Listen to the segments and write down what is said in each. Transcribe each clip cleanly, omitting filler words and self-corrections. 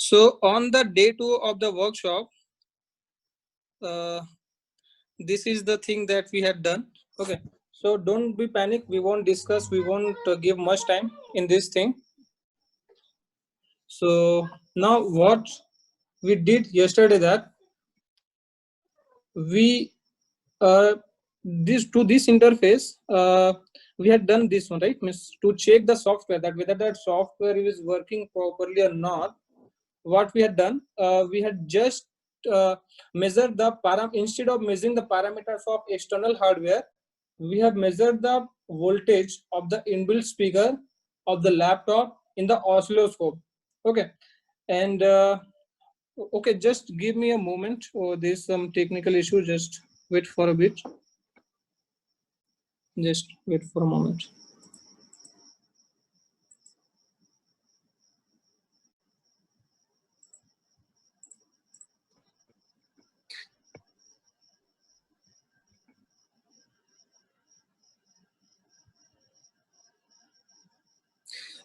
So on the day 2 of the workshop, this is the thing that we had done. Okay, so don't be panic, we won't discuss, we won't give much time in this thing. So now what we did yesterday, that we this interface, we had done this one, right? Means to check the software, that whether that software is working properly or not. What we had done, we had just measured the instead of measuring the parameters of external hardware, we have measured the voltage of the inbuilt speaker of the laptop in the oscilloscope. Okay, and okay, just give me a moment. Oh, there's some technical issue, just wait for a bit. Just wait for a moment.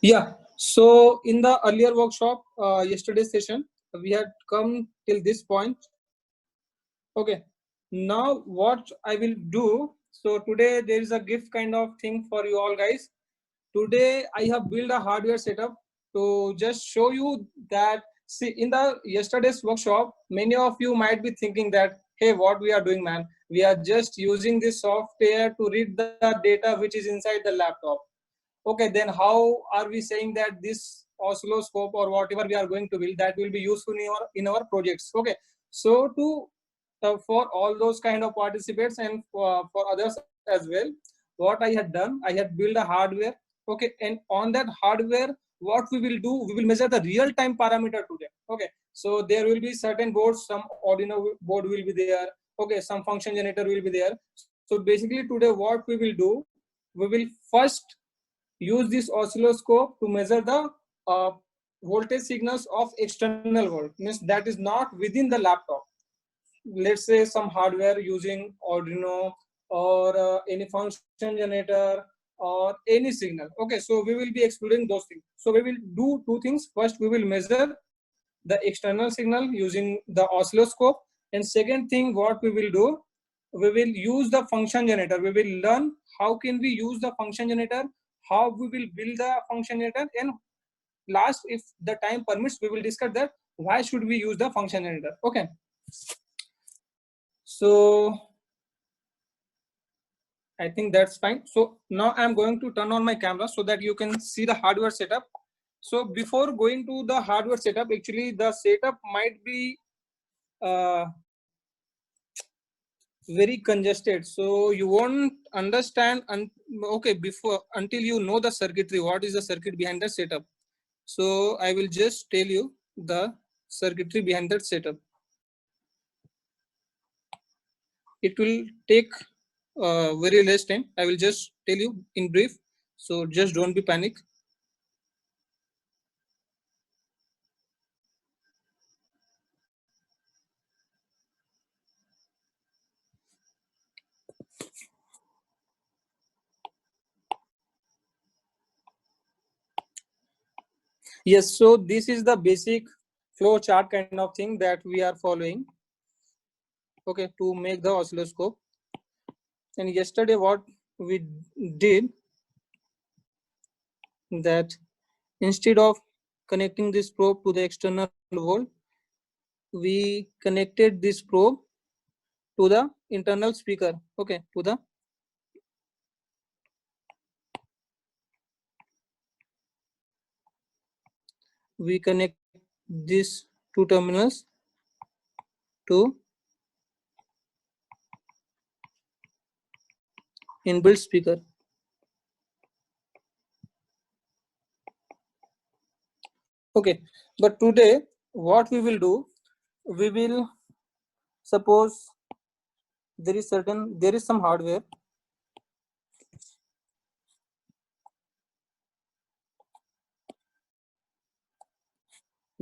Yeah, so in the earlier workshop, yesterday's session, we had come till this point. Okay, now what I will do, so today there is a gift kind of thing for you all guys. Today I have built a hardware setup to just show you that. See, in the yesterday's workshop, many of you might be thinking that, hey, what we are doing, man, we are just using this software to read the data which is inside the laptop. Okay, then how are we saying that this oscilloscope or whatever we are going to build, that will be useful in our projects? Okay, so to for all those kind of participants and for others as well, what I had done, I had built a hardware. Okay, and on that hardware, what we will do, we will measure the real time parameter today. Okay, so there will be certain boards, some Arduino board will be there. Okay, some function generator will be there. So basically today what we will do, we will first use this oscilloscope to measure the voltage signals of external world, means that is not within the laptop. Let's say some hardware using Arduino or any function generator or any signal. Okay, so we will be exploring those things. So we will do two things. First, we will measure the external signal using the oscilloscope, and second thing what we will do, we will use the function generator. We will learn how can we use the function generator, how we will build the function generator, and last, if the time permits, we will discuss that why should we use the function generator. Okay, so I think that's fine. So now I'm going to turn on my camera so that you can see the hardware setup. So before going to the hardware setup, actually the setup might be uh, very congested, so you won't understand. Okay, before, until you know the circuitry, what is the circuit behind the setup. So I will just tell you the circuitry behind that setup. It will take very less time. I will just tell you in brief, so just don't be panic. Yes, so this is the basic flow chart kind of thing that we are following, okay, to make the oscilloscope. And yesterday what we did, that instead of connecting this probe to the external world, we connected this probe to the internal speaker. Okay, to the we connect these two terminals to inbuilt speaker. Okay, but today what we will do, we will suppose there is some hardware.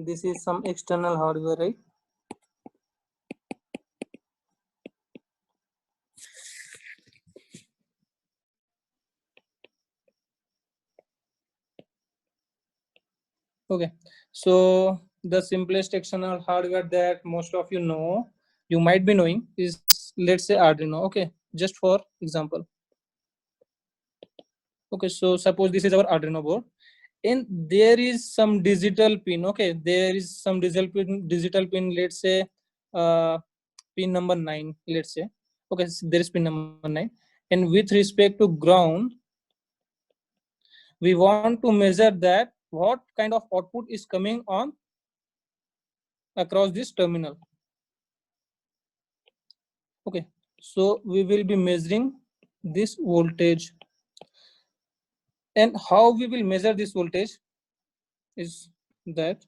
This is some external hardware, right? Okay, so the simplest external hardware that most of you know, you might be knowing, is, let's say, Arduino. Okay, just for example. Okay, so suppose this is our Arduino board, and there is some digital pin. Okay, there is some digital pin, let's say pin number 9, let's say. Okay, so there is pin number 9, and with respect to ground, we want to measure that what kind of output is coming on across this terminal. Okay, so we will be measuring this voltage, and how we will measure this voltage is that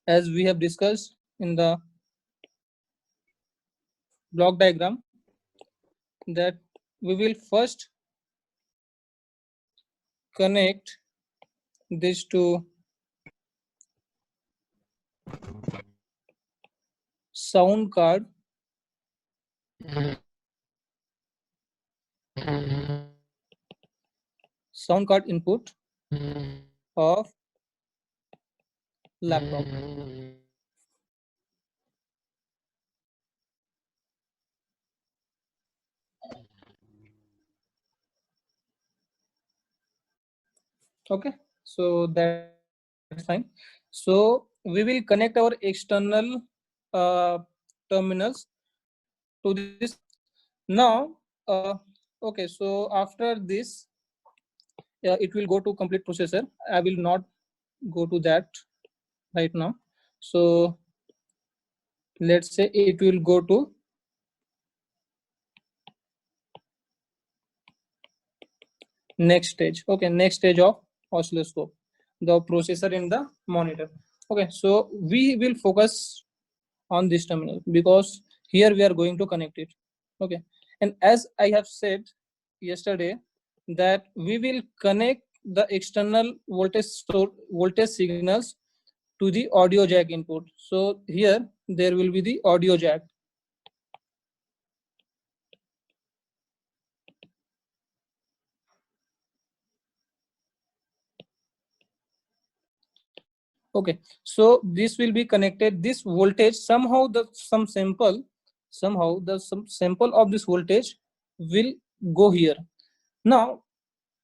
as we have discussed in the block diagram, that we will first connect this to sound card input of laptop. Okay, so that's fine. So we will connect our external terminals to this. Now, okay, so after this, it will go to complete processor. I will not go to that right now. So let's say it will go to next stage. Okay, next stage of oscilloscope, the processor in the monitor. Okay, so we will focus on this terminal because here we are going to connect it. Okay, and as I have said yesterday, that we will connect the external voltage signals to the audio jack input. So here there will be the audio jack. Okay, so this will be connected, this voltage, somehow some sample of this voltage will go here. Now,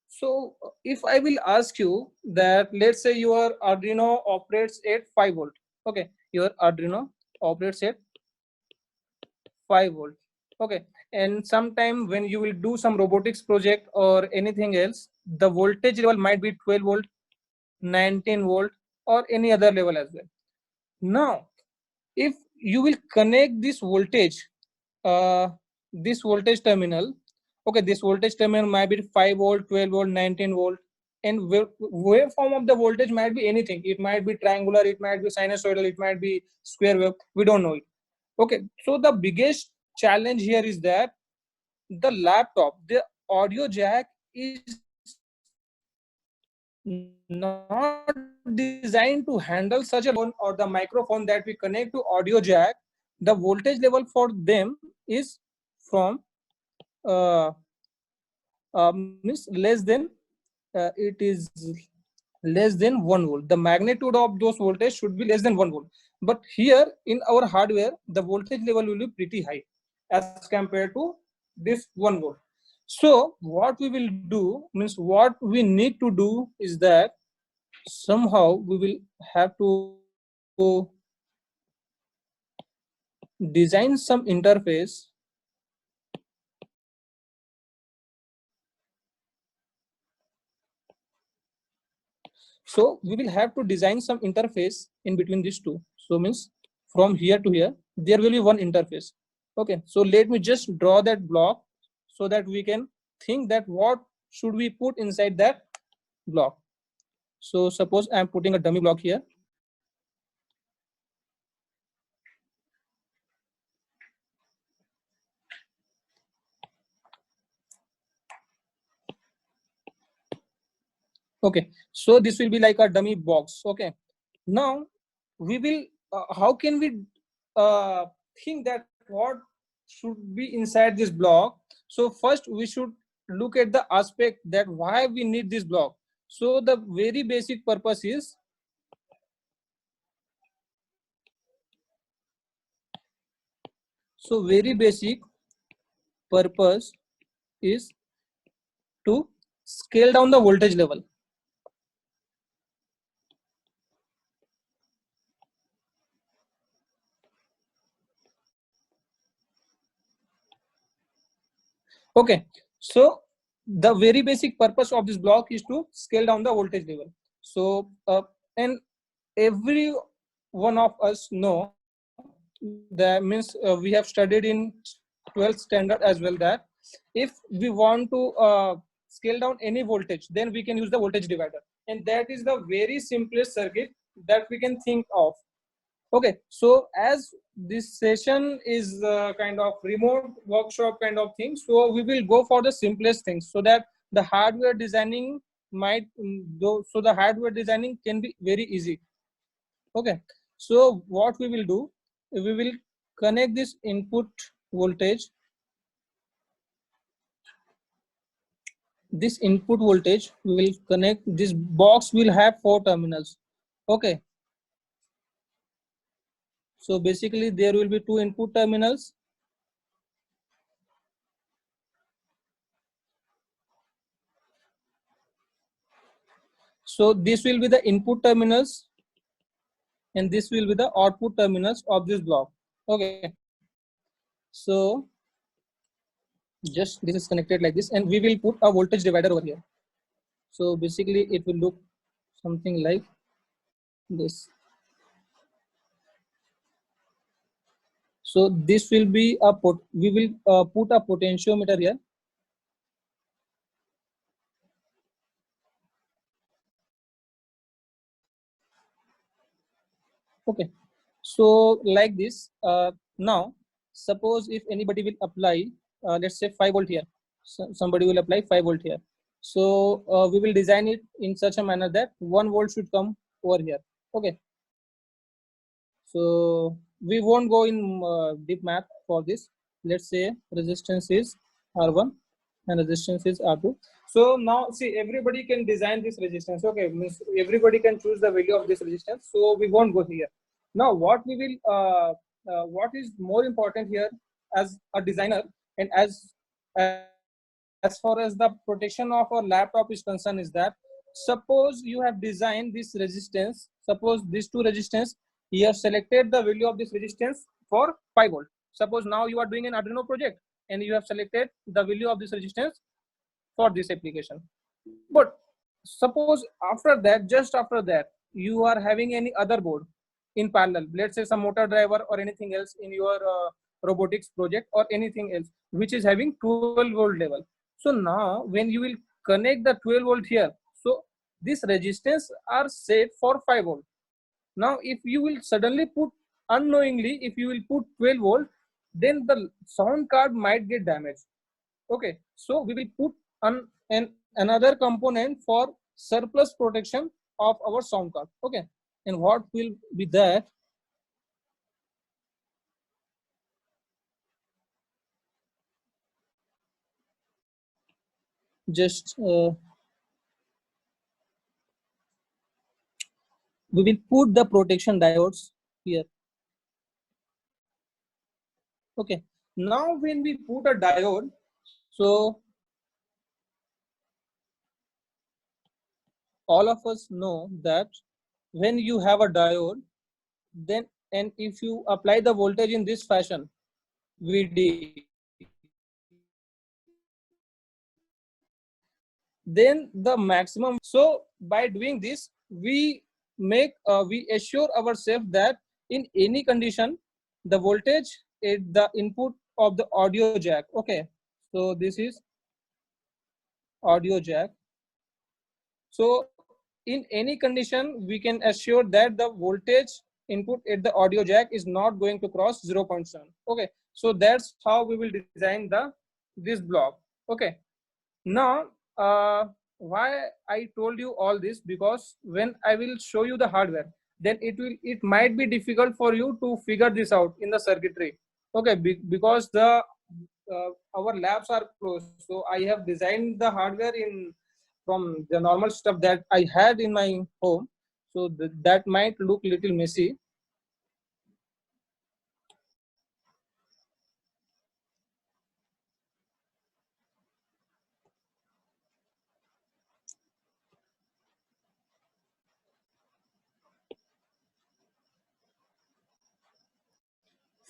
so if I will ask you that, let's say your Arduino operates at 5 volt. Okay, your Arduino operates at 5 volt. Okay, and sometime when you will do some robotics project or anything else, the voltage level might be 12 volt, 19 volt, or any other level as well. Now, if you will connect this voltage terminal, okay, this voltage terminal might be 5 volt, 12 volt, 19 volt, and waveform of the voltage might be anything. It might be triangular, it might be sinusoidal, it might be square wave, we don't know it. Okay, so the biggest challenge here is that the laptop, the audio jack is not designed to handle such a phone, or the microphone that we connect to audio jack. The voltage level for them is from means less than it is less than 1 volt. The magnitude of those voltage should be less than 1 volt, but here in our hardware the voltage level will be pretty high as compared to this 1 volt. So what we will do, means what we need to do, is that somehow we will have to design some interface so we will have to design some interface in between these two. So means from here to here there will be one interface. Okay, so let me just draw that block so that we can think that what should we put inside that block. So suppose I am putting a dummy block here. Okay, so this will be like a dummy box. Okay, now we will how can we think that what should be inside this block. So first we should look at the aspect that why we need this block. So the very basic purpose is So very basic purpose is to scale down the voltage level. Okay, so the very basic purpose of this block is to scale down the voltage level. So and every one of us know that means we have studied in 12th standard as well that if we want to scale down any voltage, then we can use the voltage divider, and that is the very simplest circuit that we can think of. Okay, so as this session is kind of remote workshop kind of thing, so we will go for the simplest things so that the hardware designing might so the hardware designing can be very easy. Okay, so what we will do, we will connect this input voltage, we will connect this box will have 4 terminals. Okay, so basically there will be 2 input terminals. So this will be the input terminals and this will be the output terminals of this block. Okay, so just this is connected like this, and we will put a voltage divider over here. So basically it will look something like this. So this will be a we will put a potentiometer here. Okay, so like this. Now suppose if anybody will apply let's say 5 volt here, so somebody will apply 5 volt here. So we will design it in such a manner that 1 volt should come over here. Okay, so we won't go in deep math for this. Let's say resistance is R1 and resistance is R2. So now see, everybody can design this resistance. Okay, means everybody can choose the value of this resistance. So we won't go here. Now what we will what is more important here as a designer, and as far as the protection of our laptop is concerned, is that suppose you have designed this resistance, suppose these two resistance, you have selected the value of this resistance for 5 volt. Suppose now you are doing an Arduino project and you have selected the value of this resistance for this application. But suppose after that, just after that, you are having any other board in parallel, let's say some motor driver or anything else in your robotics project or anything else which is having 12 volt level. So now when you will connect the 12 volt here, so this resistance are set for 5 volt. Now if you will suddenly put unknowingly, if you will put 12 volt, then the sound card might get damaged. Okay, so we will put another component for surplus protection of our sound card. Okay, and what will be that? Just we will put the protection diodes here. Okay, now when we put a diode, so all of us know that when you have a diode, then and if you apply the voltage in this fashion, VD, then the maximum. So by doing this, we make we assure ourselves that in any condition the voltage is the input of the audio jack. Okay, so this is audio jack. So in any condition we can assure that the voltage input at the audio jack is not going to cross 0.7. Okay, so that's how we will design the this block. Okay, now why I told you all this, because when I will show you the hardware, then it might be difficult for you to figure this out in the circuitry. Okay, because the our labs are closed, so I have designed the hardware in from the normal stuff that I had in my home, so that might look little messy.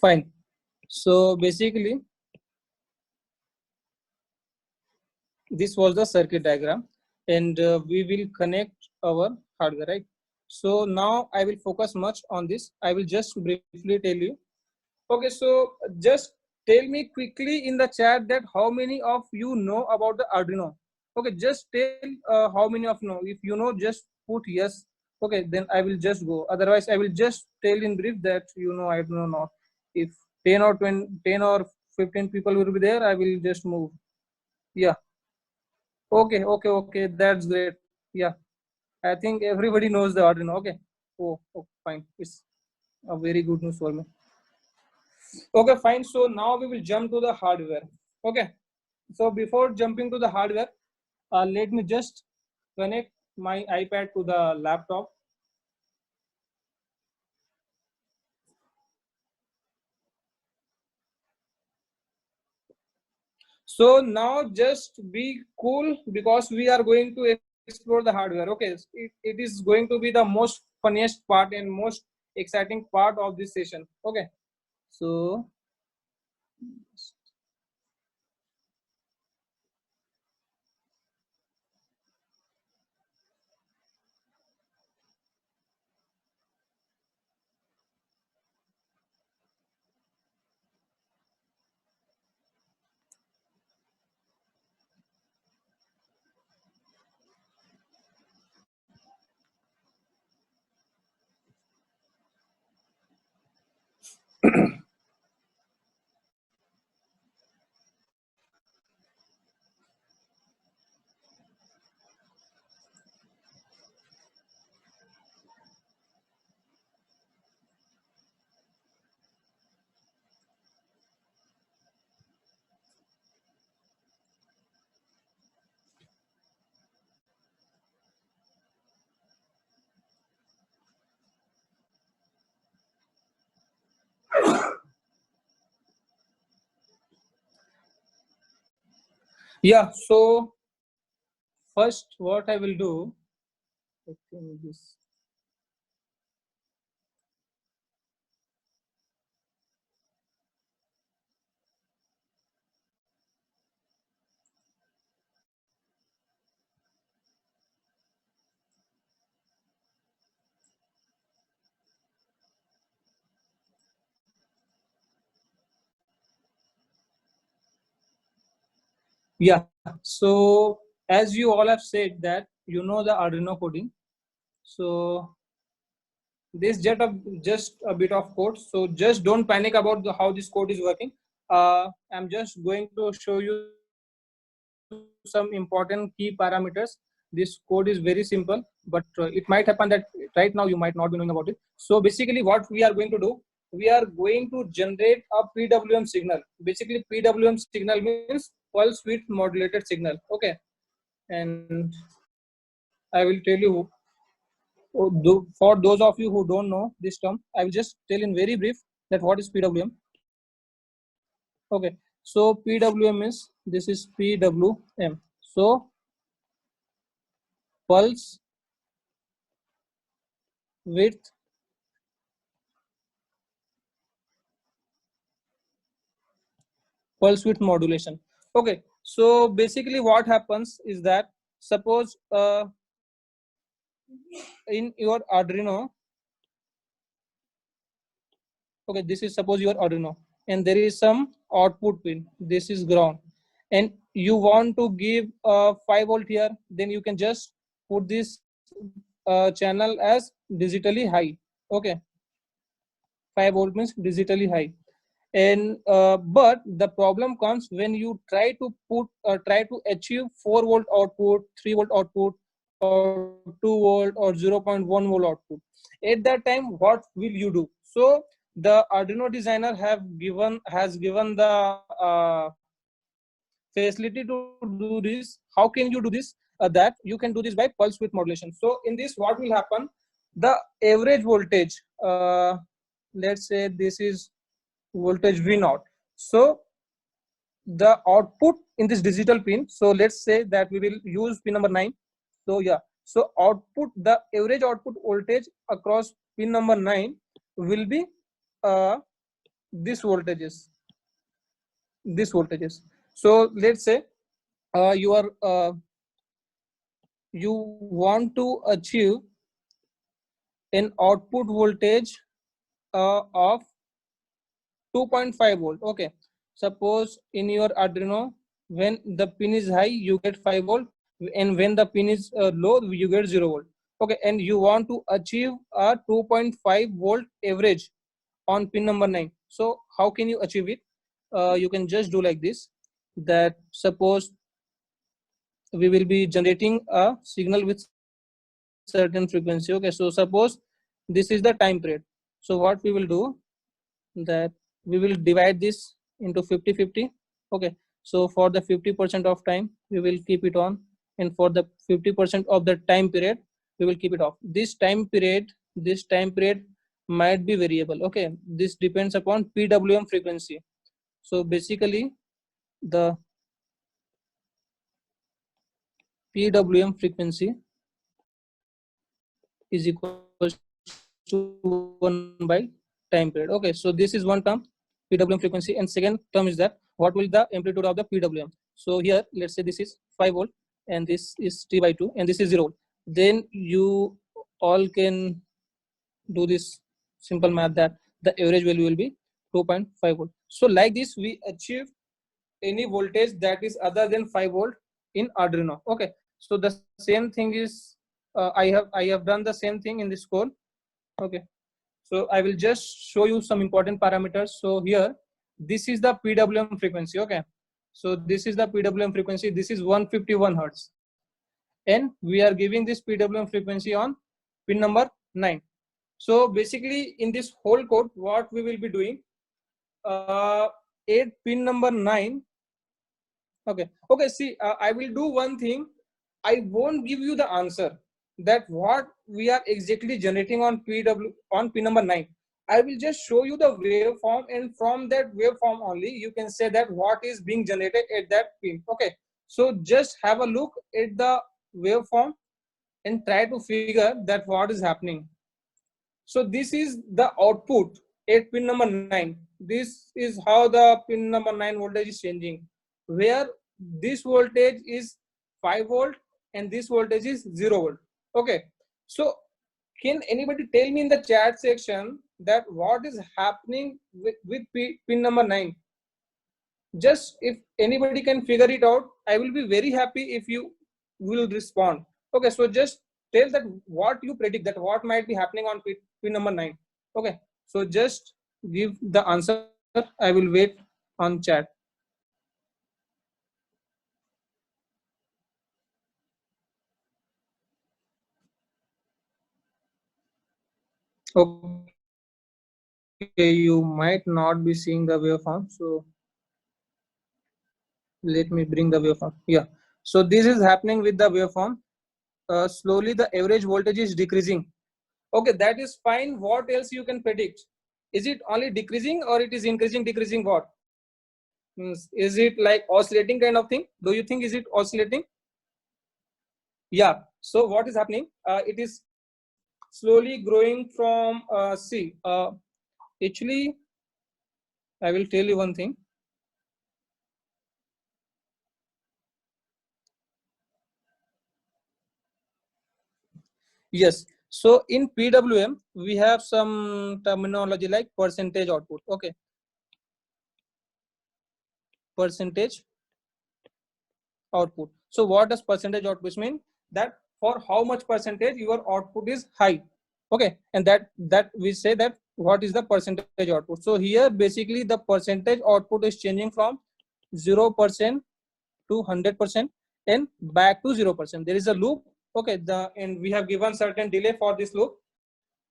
Fine. So basically, this was the circuit diagram, and we will connect our hardware, right? So now I will focus much on this. I will just briefly tell you. Okay, so just tell me quickly in the chat that how many of you know about the Arduino. Okay, just tell how many of know. If you know, just put yes. Okay, then I will just go. Otherwise, I will just tell in brief that you know I don't know. If 10 or 20, 10 or 15 people will be there, I will just move. Yeah. Okay, okay, okay. That's great. Yeah, I think everybody knows the Arduino. Okay. Oh, fine. It's a very good news for me. Okay, fine. So now we will jump to the hardware. Okay. So before jumping to the hardware, let me just connect my iPad to the laptop. So now just be cool because we are going to explore the hardware. Okay, it is going to be the most funniest part and most exciting part of this session. Okay, so yeah, so first what I will do, I think this. Yeah, so as you all have said that you know the Arduino coding, so this just a bit of code. So just don't panic about how this code is working. I'm just going to show you some important key parameters. This code is very simple, but it might happen that right now you might not be knowing about it. So basically what we are going to do, we are going to generate a PWM signal. Basically PWM signal means pulse width modulated signal. Okay, and I will tell you, for those of you who don't know this term, I will just tell in very brief that what is PWM. Okay, so PWM is, this is PWM. So pulse width modulation. Okay, so basically what happens is that suppose in your Arduino, okay, this is suppose your Arduino, and there is some output pin, this is ground, and you want to give 5 volt here, then you can just put this channel as digitally high. Okay, 5 volt means digitally high. And but the problem comes when you try to achieve 4 volt output, 3 volt output, or 2 volt or 0.1 volt output. At that time what will you do? So the Arduino designer has given the facility to do this. How can you do this? That you can do this by pulse width modulation. So in this what will happen, the average voltage, let's say this is voltage V naught. So the output in this digital pin, so let's say that we will use pin number 9. So yeah, so output, the average output voltage across pin number 9 will be this voltages, this voltages. So let's say you are you want to achieve an output voltage of 2.5 volt. Okay, suppose in your Arduino, when the pin is high you get 5 volt, and when the pin is low you get 0 volt. Okay, and you want to achieve a 2.5 volt average on pin number 9. So how can you achieve it? You can just do like this, that suppose we will be generating a signal with certain frequency. Okay, so suppose this is the time period. So what we will do, that we will divide this into 50-50. Okay, so for the 50% of time we will keep it on, and for the 50% of the time period we will keep it off. This time period might be variable. Okay, this depends upon PWM frequency. So basically the PWM frequency is equal to 1 by time period. Okay, so this is one term, PWM frequency, and second term is that what will the amplitude of the PWM. So here let's say this is 5 volt and this is T by 2 and this is 0 volt. Then you all can do this simple math that the average value will be 2.5 volt. So like this we achieve any voltage that is other than 5 volt in Arduino. Okay, so the same thing is I have done the same thing in this code. Okay, so I will just show you some important parameters. So here this is the PWM frequency. Okay, so this is the PWM frequency, this is 151 hertz, and we are giving this PWM frequency on pin number 9. So basically in this whole code what we will be doing, at pin number 9. Okay, see, I will do one thing. I won't give you the answer that what we are exactly generating on pin number 9. I will just show you the waveform, and from that waveform only you can say that what is being generated at that pin. Okay, so just have a look at the waveform and try to figure that what is happening. So this is the output at pin number 9. This is how the pin number 9 voltage is changing, where this voltage is 5 volt and this voltage is 0 volt. Okay, so can anybody tell me in the chat section that what is happening with pin number 9? Just if anybody can figure it out, I will be very happy if you will respond. Okay, so just tell that what you predict, that what might be happening on pin number 9. Okay, so just give the answer. I will wait on chat. Okay, you might not be seeing the waveform, so let me bring the waveform. Yeah, so this is happening with the waveform. Slowly the average voltage is decreasing. Okay, that is fine. What else you can predict? Is it only decreasing or it is increasing, decreasing? What means, is it like oscillating kind of thing? Do you think is it oscillating? Yeah, so what is happening, it is slowly growing from actually I will tell you one thing. Yes, so in PWM we have some terminology like percentage output. Okay, percentage output. So what does percentage output mean? That for how much percentage your output is high. Okay, and that we say that what is the percentage output. So here basically the percentage output is changing from 0% to 100% and back to 0%. There is a loop. Okay, and we have given certain delay for this loop.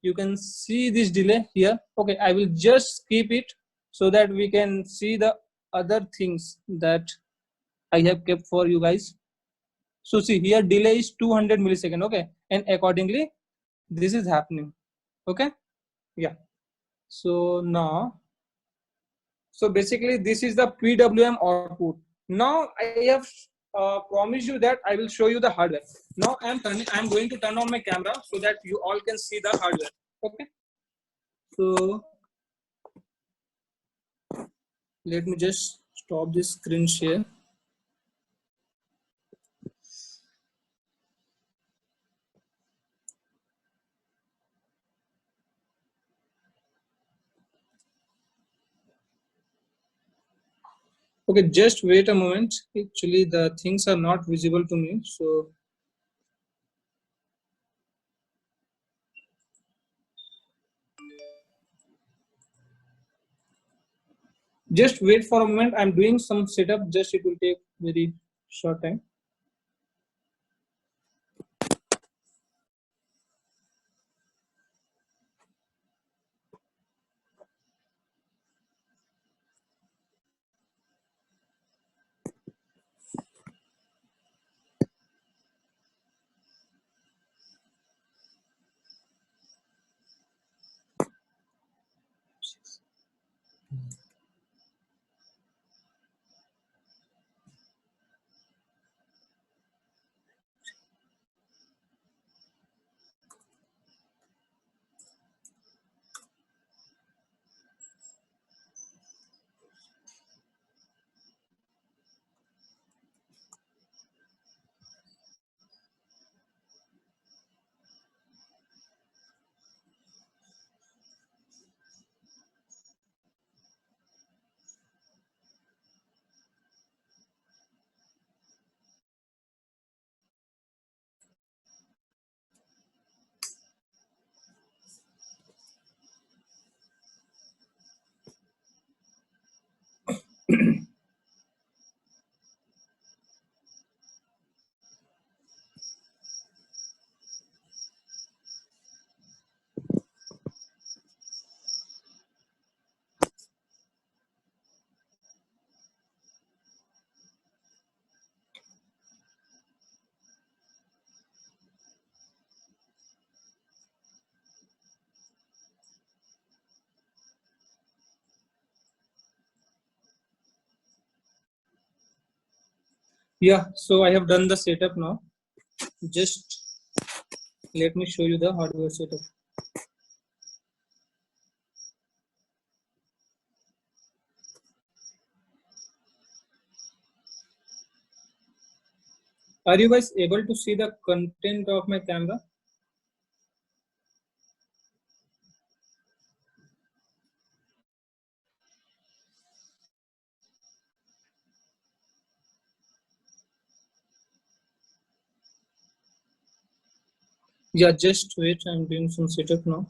You can see this delay here. Okay, I will just keep it so that we can see the other things that I have kept for you guys. So see here delay is 200 millisecond. Okay, and accordingly this is happening. Okay, yeah. So now, so basically this is the PWM output. Now I have promised you that I will show you the hardware. Now I'm going to turn on my camera so that you all can see the hardware. Okay, so Let me just stop this screen share. Okay, just wait a moment. Actually, the things are not visible to me. So just wait for a moment. I'm doing some setup. Just it will take very short time. Yeah, so I have done the setup now. Just let me show you the hardware setup. Are you guys able to see the content of my camera? Yeah, just wait. I'm doing some setup now.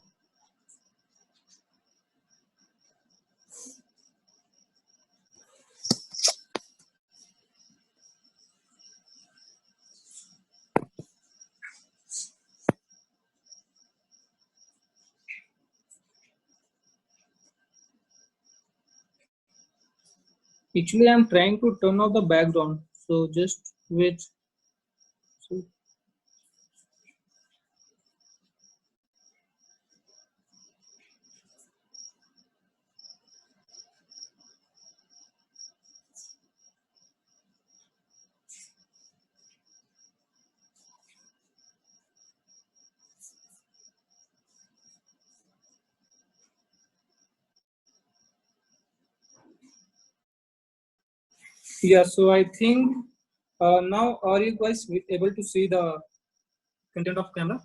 Actually, I'm trying to turn off the background. So just wait. So, yeah, so I think now are you guys able to see the content of camera?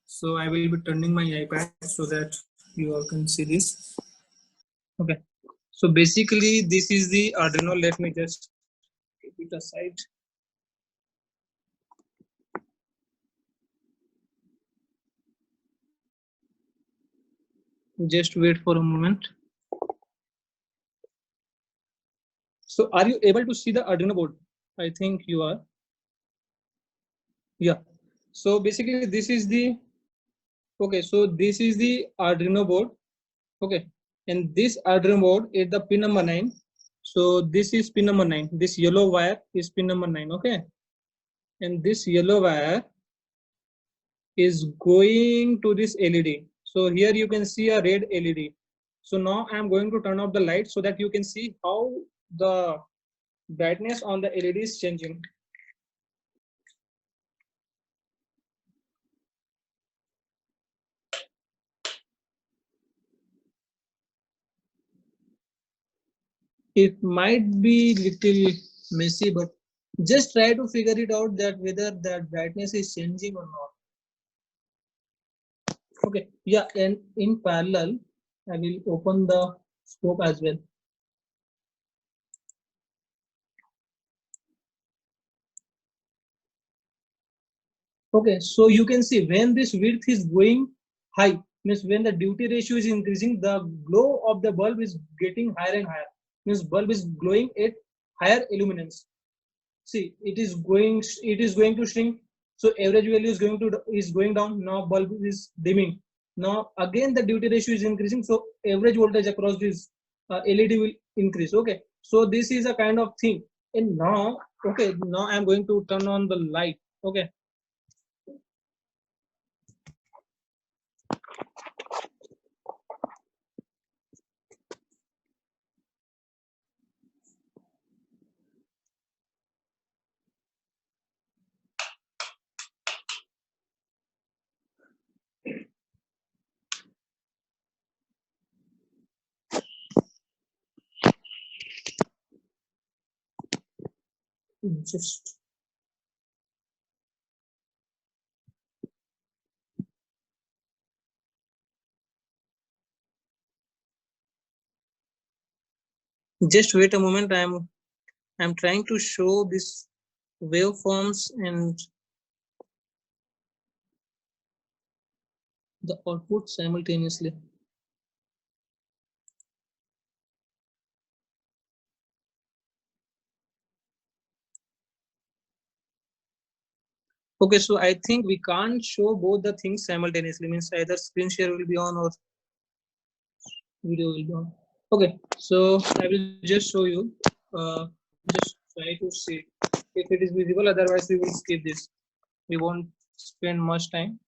So I will be turning my iPad so that you all can see this. Okay. So basically, this is the Arduino. Let me just keep it aside. Just wait for a moment. So are you able to see the Arduino board? I think you are. Yeah. So basically, this is the okay. So this is the Arduino board. Okay. And this Arduino board is the pin number 9. So this is pin number 9. This yellow wire is pin number 9. Okay. And this yellow wire is going to this LED. So here you can see a red LED. So now I'm going to turn off the light so that you can see how the brightness on the LED is changing. It might be little messy, but just try to figure it out that whether that brightness is changing or not. Okay, yeah, and in parallel, I will open the scope as well. Okay, so you can see when this width is going high, means when the duty ratio is increasing, the glow of the bulb is getting higher and higher. Means bulb is glowing at higher illuminance. See, it is going to shrink. So average value is going down. Now bulb is dimming. Now again the duty ratio is increasing. So average voltage across this LED will increase. Okay, so this is a kind of thing. And now, okay, now I'm going to turn on the light. Okay. Just wait a moment. I'm trying to show this waveforms and the output simultaneously. Okay, so I think we can't show both the things simultaneously. Means either screen share will be on or video will be on. Okay, so I will just show you. Just try to see if it is visible. Otherwise, we will skip this. We won't spend much time.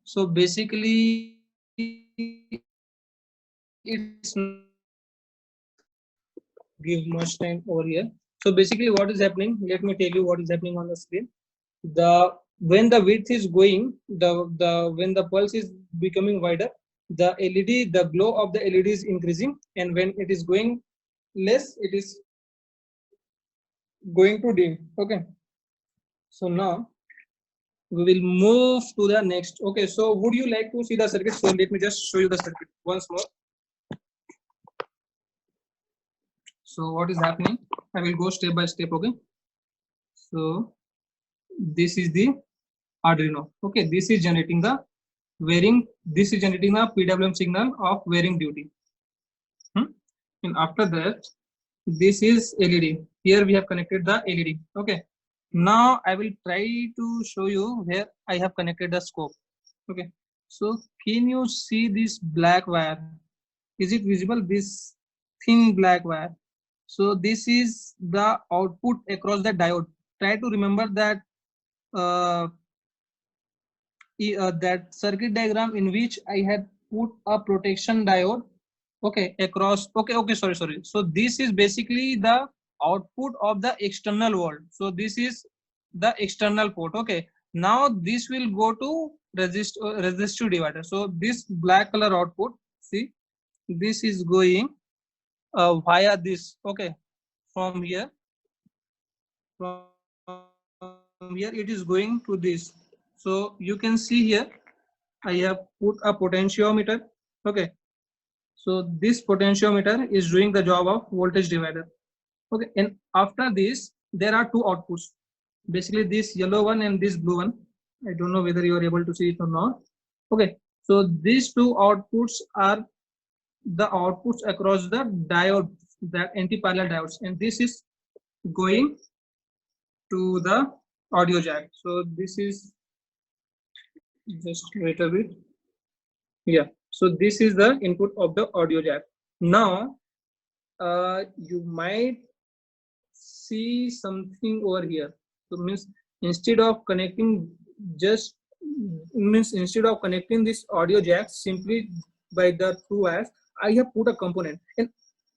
So basically, it's give much time over here. So basically, what is happening? Let me tell you what is happening on the screen. The when the width is going, the when the pulse is becoming wider, the LED, the glow of the LED is increasing, and when it is going less, it is going to dim. Okay. So now we will move to the next. Okay. So would you like to see the circuit? So let me just show you the circuit once more. So what is happening? I will go step by step. Okay. So this is the Arduino. Okay, this is generating the wearing. This is generating the PWM signal of wearing duty. And after that, this is LED. Here we have connected the LED. Okay. Now I will try to show you where I have connected the scope. Okay. So can you see this black wire? Is it visible? This thin black wire. So this is the output across the diode. Try to remember that that circuit diagram in which I had put a protection diode, okay, across. Okay, sorry. So this is basically the output of the external world. So this is the external port. Okay, now this will go to resistive divider. So this black color output, see, this is going via this. Okay, from here it is going to this. So you can see here I have put a potentiometer. Okay, so this potentiometer is doing the job of voltage divider. Okay, and after this there are two outputs, basically this yellow one and this blue one. I don't know whether you are able to see it or not. Okay, so these two outputs are the outputs across the diode, the anti-parallel diodes, and this is going to the audio jack. So this is, just wait a bit. Yeah, so this is the input of the audio jack. Now you might see something over here. So means instead of connecting just instead of connecting this audio jack simply by the two wires, I have put a component. And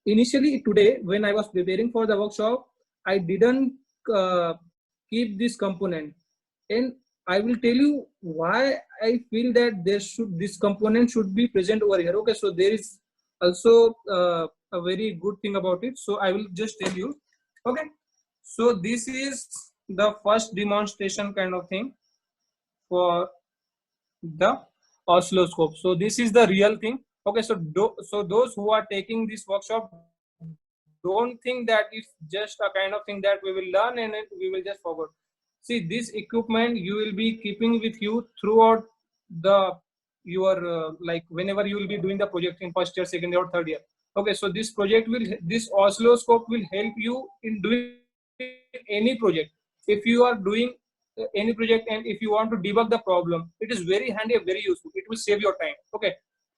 initially today when I was preparing for the workshop, I didn't keep this component, and I will tell you why I feel that this component should be present over here. Okay, so there is also a very good thing about it. So I will just tell you. Okay, so this is the first demonstration kind of thing for the oscilloscope. So this is the real thing. Okay, so those who are taking this workshop, don't think that it's just a kind of thing that we will learn and then we will just forget. See, this equipment you will be keeping with you throughout the your like whenever you will be doing the project in first year, second year, or third year. Okay, so this oscilloscope will help you in doing any project. If you are doing any project and if you want to debug the problem, it is very handy and very useful. It will save your time. Okay,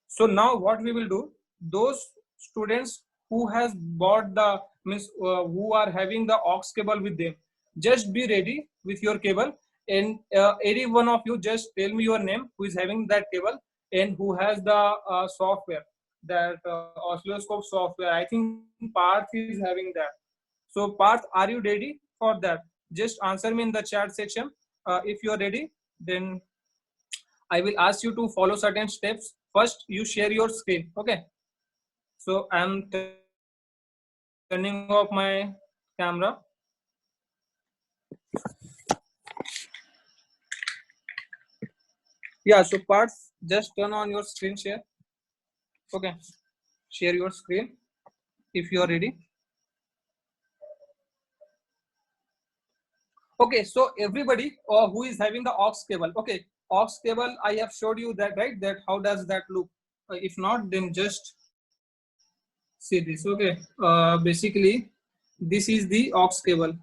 so now what we will do, those students who has bought the means who are having the aux cable with them, just be ready with your cable, and any one of you just tell me your name who is having that cable and who has the software, that oscilloscope software. I think Parth is having that. So Parth, are you ready for that? Just answer me in the chat section. If you are ready, then I will ask you to follow certain steps. First, you share your screen. Okay. So I'm turning off my camera. Yeah, so Parth, just turn on your screen share. Okay. Share your screen if you are ready. Okay, so everybody who is having the aux cable, okay, aux cable, I have showed you that, right? That how does that look? If not, then just see this. Okay, basically, this is the aux cable.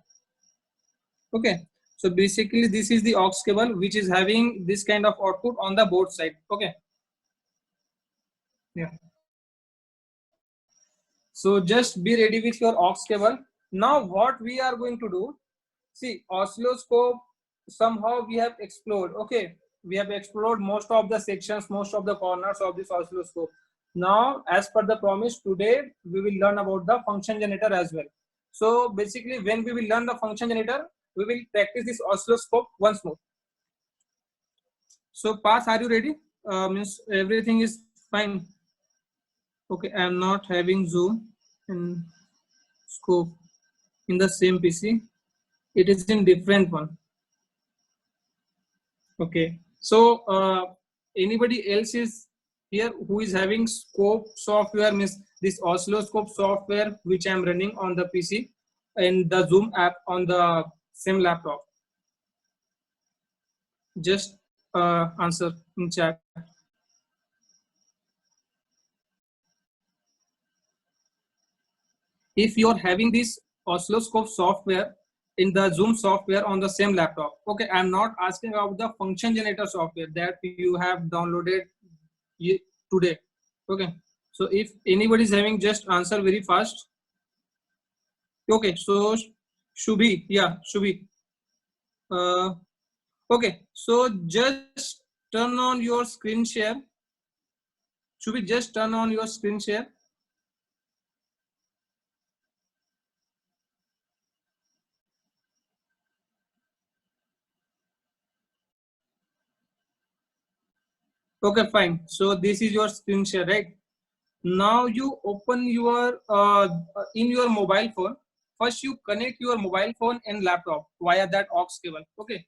Okay, so basically, this is the aux cable which is having this kind of output on the board side. Okay, yeah. So just be ready with your aux cable. Now, what we are going to do? See, oscilloscope, somehow we have explored. Okay, we have explored most of the sections, most of the corners of this oscilloscope. Now, as per the promise, today we will learn about the function generator as well. So basically, when we will learn the function generator, we will practice this oscilloscope once more. So Parth, are you ready? Means everything is fine. Okay, I am not having zoom and scope in the same PC. It is in different one. Okay, so anybody else is here who is having scope software, means this oscilloscope software which I am running on the PC and the Zoom app on the same laptop? Just answer in chat. If you are having this oscilloscope software in the Zoom software on the same laptop. Okay, I'm not asking about the function generator software that you have downloaded today. Okay, so if anybody is having, just answer very fast. Okay, so Shubhi, yeah, Shubhi. Okay, so just turn on your screen share. Shubhi, just turn on your screen share. Okay, fine. So this is your screen share, right? Now you open your in your mobile phone. First, you connect your mobile phone and laptop via that aux cable. Okay.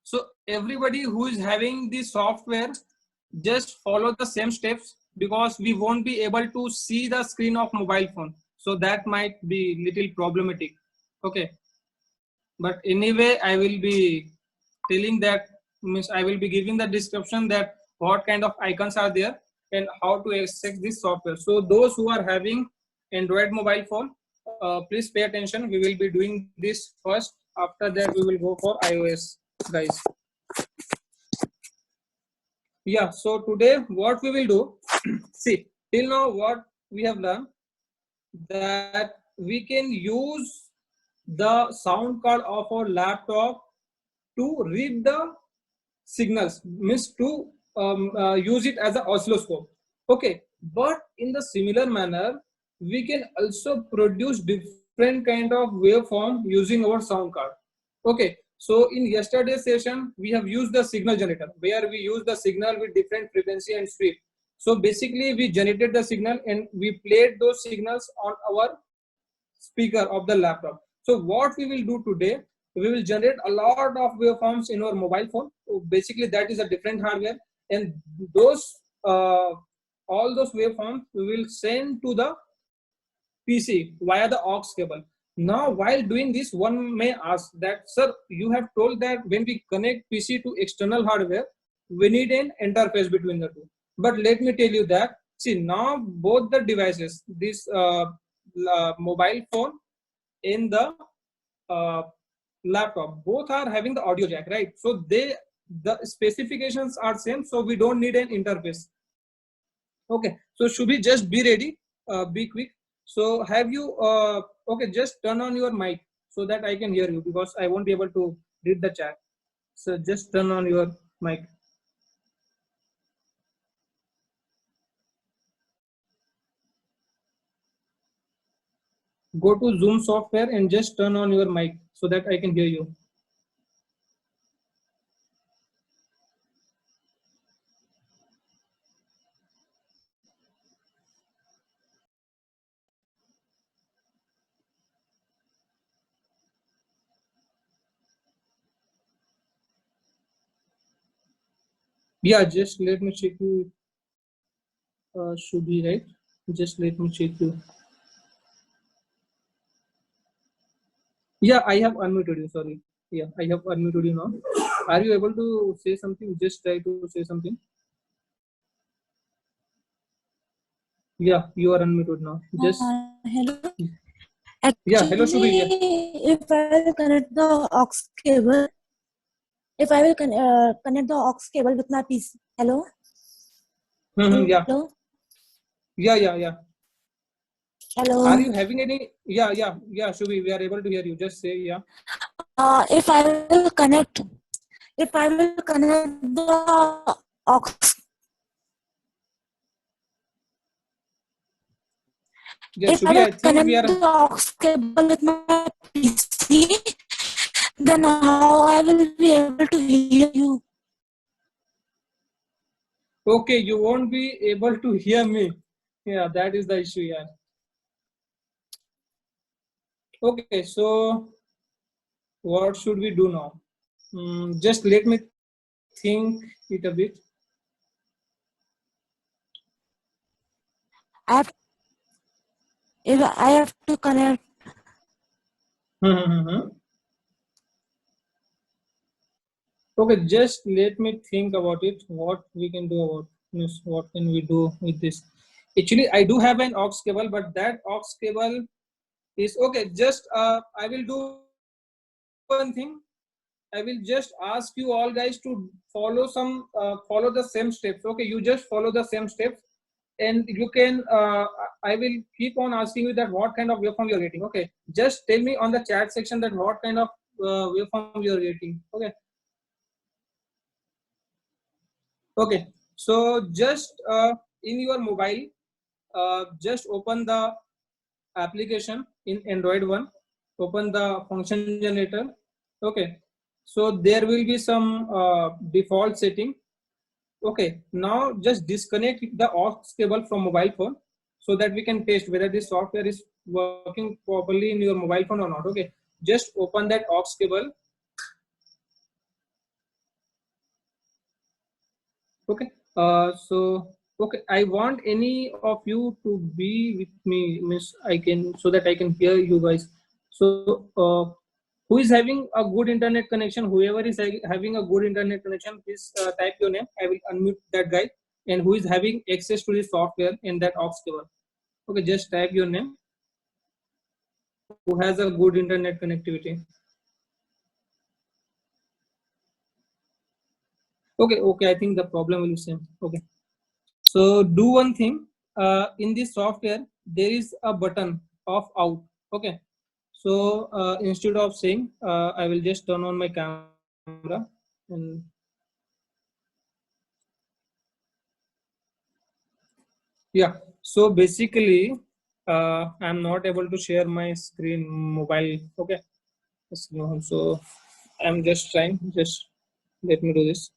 So everybody who is having the software, just follow the same steps, because we won't be able to see the screen of mobile phone. So that might be little problematic. Okay. But anyway, I will be telling that, means I will be giving the description that what kind of icons are there and how to access this software. So those who are having Android mobile phone, please pay attention. We will be doing this first. After that, we will go for iOS, guys. Yeah. So today, what we will do? See, till now, what we have learned, that we can use the sound card of our laptop to read the signals, means to use it as an oscilloscope. Okay, but in the similar manner, we can also produce different kind of waveform using our sound card. Okay, so in yesterday's session, we have used the signal generator, where we use the signal with different frequency and speed. So basically we generated the signal and we played those signals on our speaker of the laptop. So what we will do today, we will generate a lot of waveforms in our mobile phone. So basically that is a different hardware, and those all those waveforms we will send to the PC via the aux cable. Now while doing this, one may ask that, sir, you have told that when we connect PC to external hardware, we need an interface between the two. But let me tell you that, see, now both the devices, this mobile phone in the uh, laptop, both are having the audio jack, right? So the specifications are same, so we don't need an interface. Okay, so should we just be ready, be quick. So have you okay, just turn on your mic so that I can hear you, because I won't be able to read the chat. So just turn on your mic. Go to Zoom software and just turn on your mic so that I can hear you. Yeah, just let me check you. Should be right. Just let me check you. Yeah, I have unmuted you. Sorry. Yeah, I have unmuted you now. Are you able to say something? Just try to say something. Yeah, you are unmuted now. Just hello. yeah, hello Shubhi. Yeah. If I will connect the aux cable, if I will connect the aux cable with my PC, hello. Yeah. Hello. Yeah. Hello. Are you having any? Yeah, Shubhi, we are able to hear you. Just say yeah. If I will connect the aux, Yeah, if I Shubhi, will I think connect we are. the aux cable with my PC, then how I will be able to hear you? Okay, you won't be able to hear me. Yeah, that is the issue. Yeah. Okay, so what should we do now? Just let me think it a bit. If I have to connect. Okay, just let me think about it. What we can do about this? What can we do with this? Actually, I do have an aux cable, but that aux cable is okay. Just I will do one thing. I will just ask you all guys to follow follow the same steps. Okay, you just follow the same steps, and you can. I will keep on asking you that what kind of waveform you're getting. Okay, just tell me on the chat section that what kind of waveform you're getting. Okay. Okay. So just in your mobile, just open the application in Android one. Open the function generator. Okay. So there will be some default setting. Okay, now just disconnect the aux cable from mobile phone so that we can test whether this software is working properly in your mobile phone or not. Okay, just open that aux cable. Okay, so okay, I want any of you to be with me, Miss. I can so that I can hear you guys. So who is having a good internet connection? Whoever is having a good internet connection, please type your name. I will unmute that guy. And who is having access to the software in that aux cable? Okay, just type your name. Who has a good internet connectivity? Okay. I think the problem will be same. Okay. So do one thing. In this software, there is a button of out. Okay. So instead of saying, I will just turn on my camera and yeah. So basically, I'm not able to share my screen mobile. Okay. So I'm just trying. Just let me do this.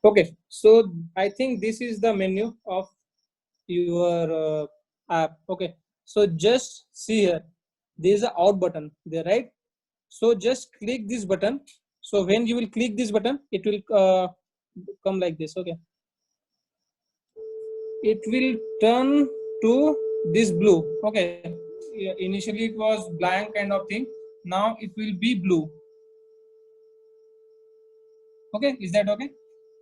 Okay, so I think this is the menu of your app. Okay, so just see here, there is a out button there, right? So just click this button. So when you will click this button, it will come like this. Okay, it will turn to this blue. Okay, yeah, initially it was blank kind of thing, now it will be blue. Okay, is that okay?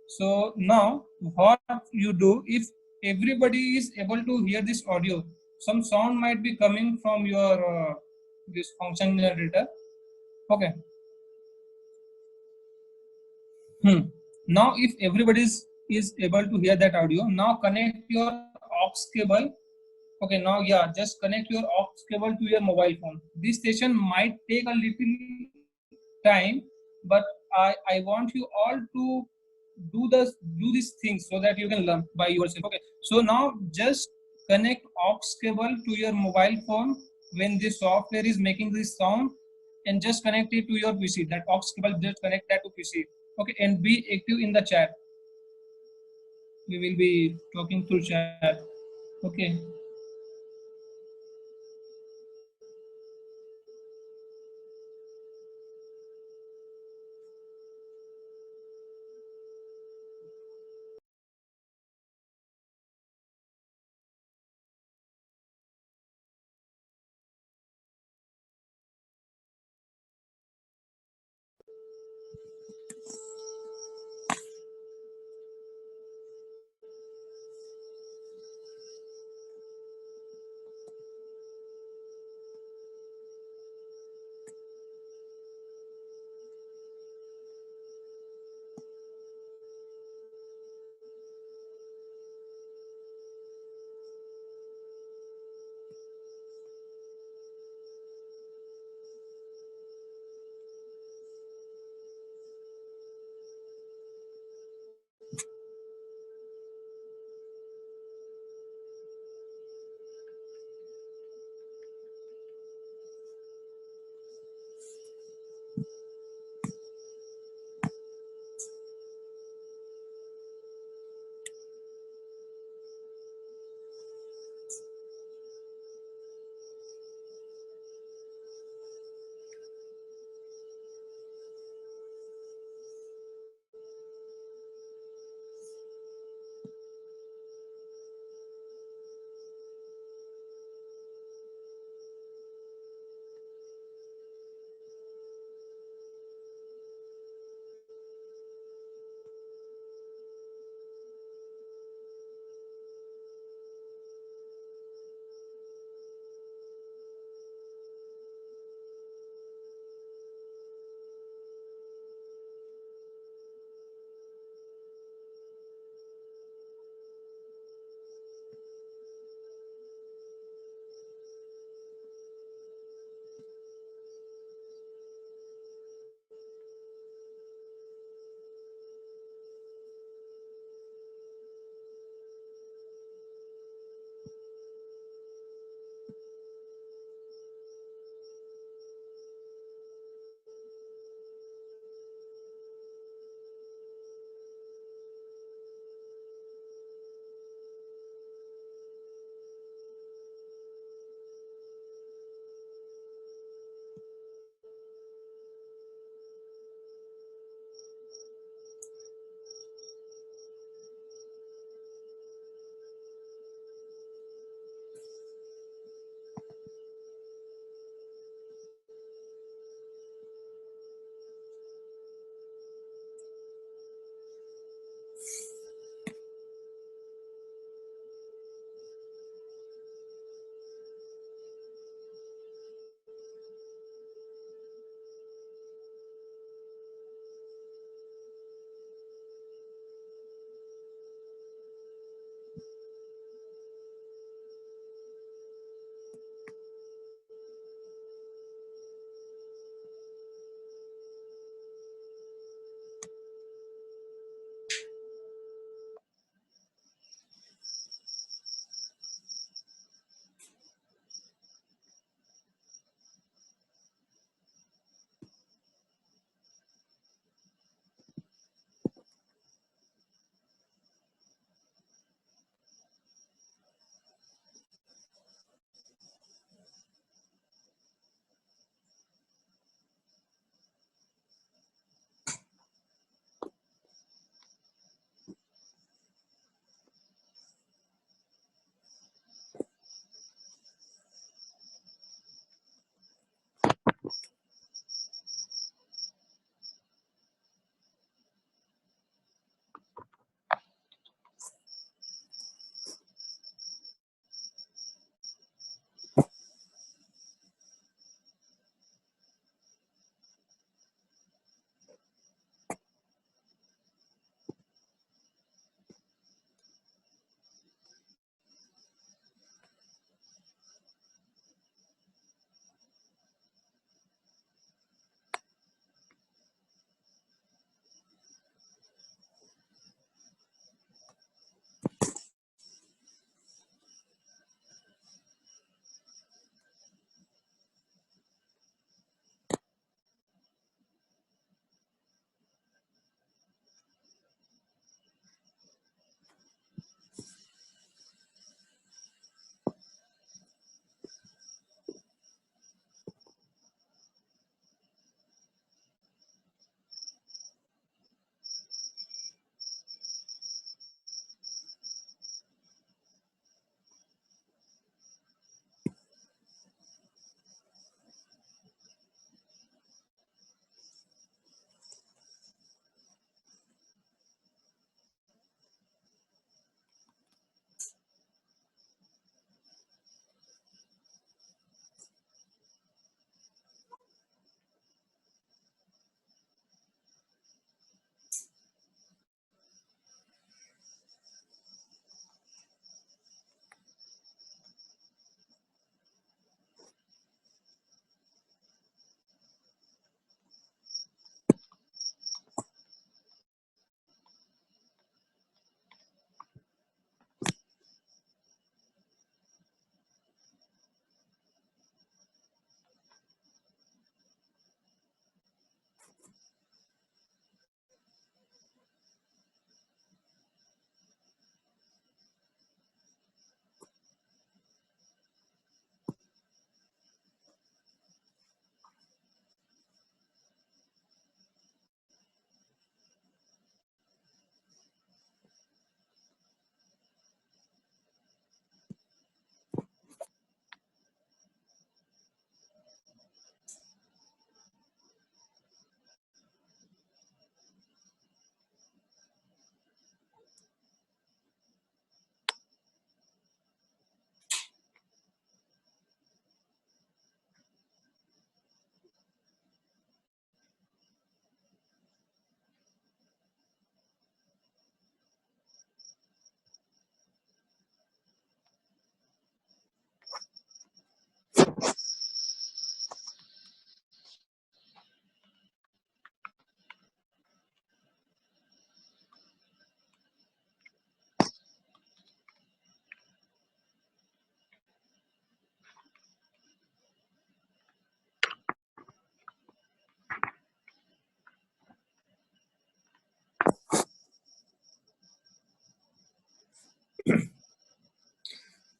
So now what you do, if everybody is able to hear this audio, some sound might be coming from your this function generator. Okay. Now if everybody is able to hear that audio, now connect your aux cable. Okay, now yeah, just connect your aux cable to your mobile phone. This session might take a little time, but I want you all to do these things so that you can learn by yourself. Okay, so now just connect aux cable to your mobile phone when the software is making this sound, and just connect it to your PC. That aux cable, just connect that to PC. Okay, and be active in the chat. We will be talking through chat. Okay.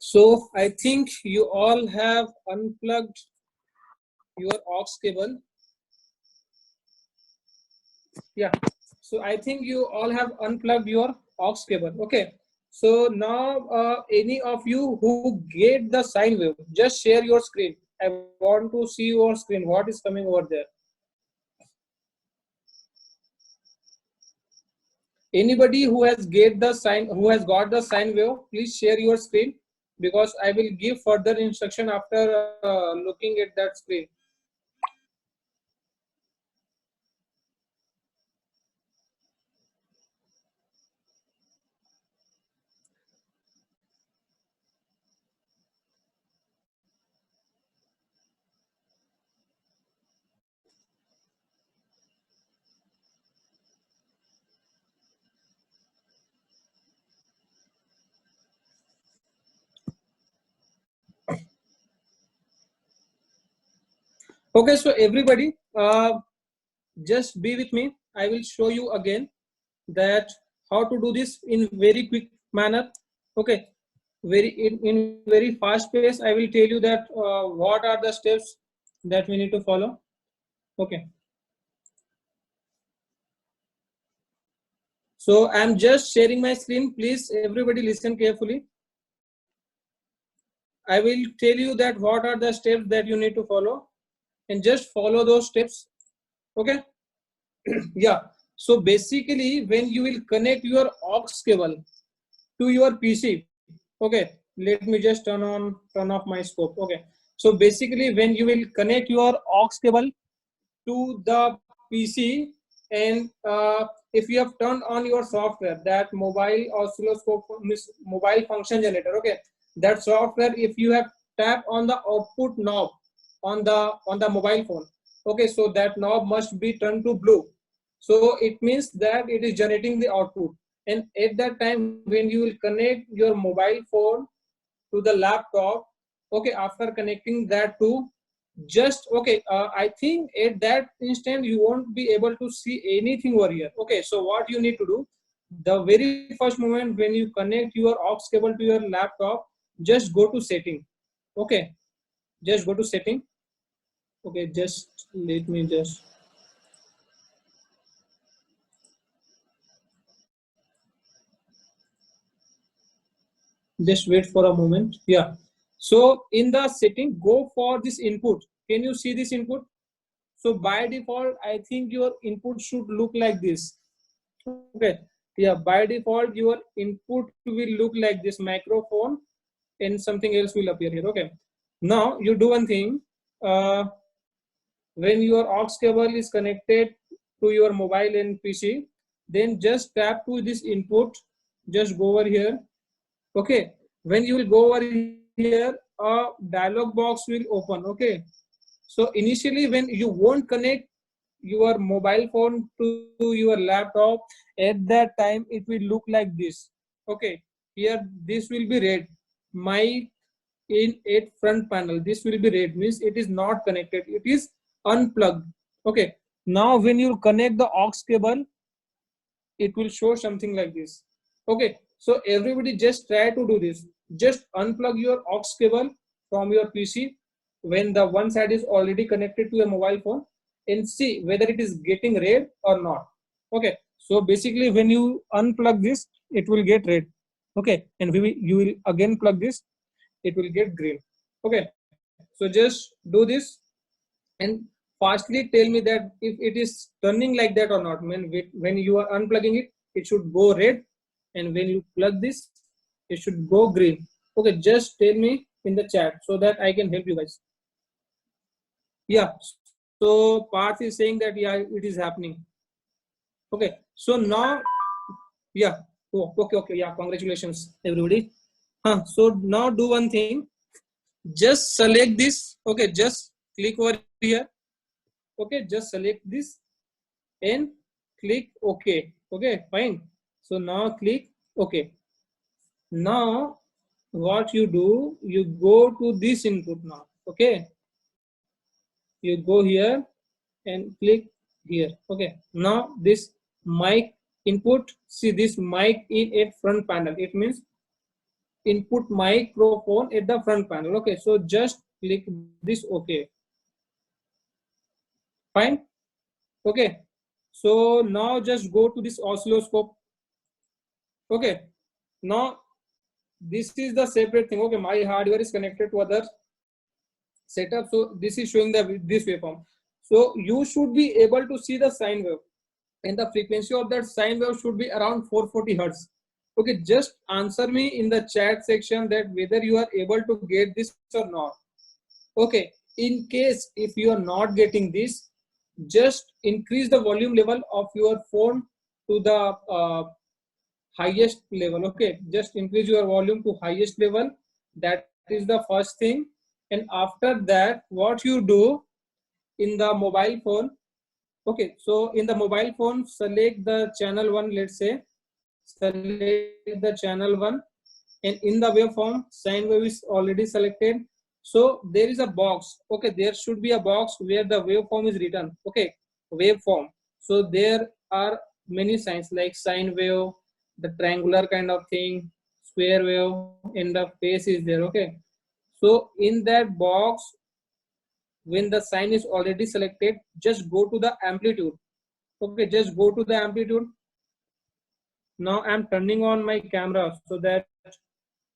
So I think you all have unplugged your aux cable. Yeah, so I think you all have unplugged your aux cable. Okay, so now any of you who get the sine wave, just share your screen. I want to see your screen, what is coming over there. Anybody who has got the sine wave, please share your screen, because I will give further instruction after looking at that screen. Okay, so everybody, just be with me. I will show you again that how to do this in very quick manner. Okay, in very fast pace. I will tell you that what are the steps that we need to follow. Okay, so I'm just sharing my screen. Please, everybody, listen carefully. I will tell you that what are the steps that you need to follow, and just follow those steps. Okay. Yeah, so basically when you will connect your aux cable to your PC, okay, let me just turn off my scope. Okay, so basically when you will connect your aux cable to the PC, and if you have turned on your software, that mobile oscilloscope, mobile function generator, okay, that software, if you have tapped on the output knob on the mobile phone, okay, so that knob must be turned to blue. So it means that it is generating the output, and at that time when you will connect your mobile phone to the laptop, okay, after connecting that to, just okay, I think at that instant you won't be able to see anything over here. Okay, so what you need to do, the very first moment when you connect your aux cable to your laptop, just go to setting. Okay, just go to setting. Okay, just let me just wait for a moment. Yeah, so in the setting, go for this input. Can you see this input? So by default, I think your input should look like this. Okay, yeah, by default your input will look like this microphone, and something else will appear here. Okay, now you do one thing. When your aux cable is connected to your mobile and PC, then just tap to this input, just go over here. Okay, when you will go over here, a dialog box will open. Okay, so initially when you won't connect your mobile phone to your laptop, at that time it will look like this. Okay, here this will be red, mic in it front panel, this will be red, means it is not connected, it is unplugged. Okay, now when you connect the aux cable, it will show something like this. Okay, so everybody just try to do this. Just unplug your aux cable from your PC when the one side is already connected to your mobile phone, and see whether it is getting red or not. Okay, so basically when you unplug this, it will get red. Okay, and you will again plug this, it will get green. Okay, so just do this and fastly tell me that if it is turning like that or not. When you are unplugging it, it should go red, and when you plug this, it should go green. Okay, just tell me in the chat so that I can help you guys. Yeah, so Parth is saying that yeah, it is happening. Okay, so now, yeah, oh, okay, yeah, congratulations everybody. So now do one thing, just select this. Okay, just click over here. Okay, just select this and click OK. Okay, fine. So now click OK. Now what you do, you go to this input now. Okay, you go here and click here. Okay, now this mic input, see this mic in a front panel, it means input microphone at the front panel. Okay, so just click this OK. Fine. Okay, so now just go to this oscilloscope. Okay, now this is the separate thing. Okay, my hardware is connected to other setup, so this is showing this waveform. So you should be able to see the sine wave, and the frequency of that sine wave should be around 440 hertz. Okay, just answer me in the chat section that whether you are able to get this or not. Okay, in case if you are not getting this, just increase the volume level of your phone to the highest level. Okay, just increase your volume to highest level. That is the first thing. And after that, what you do in the mobile phone, okay, so in the mobile phone, select the channel 1, let's say, select the channel 1, and in the waveform, sine wave is already selected. So there is a box. Okay, there should be a box where the waveform is written. Okay, waveform. So there are many signs like sine wave, the triangular kind of thing, square wave, and the phase is there. Okay, so in that box, when the sign is already selected, just go to the amplitude. Okay, just go to the amplitude. Now I'm turning on my camera so that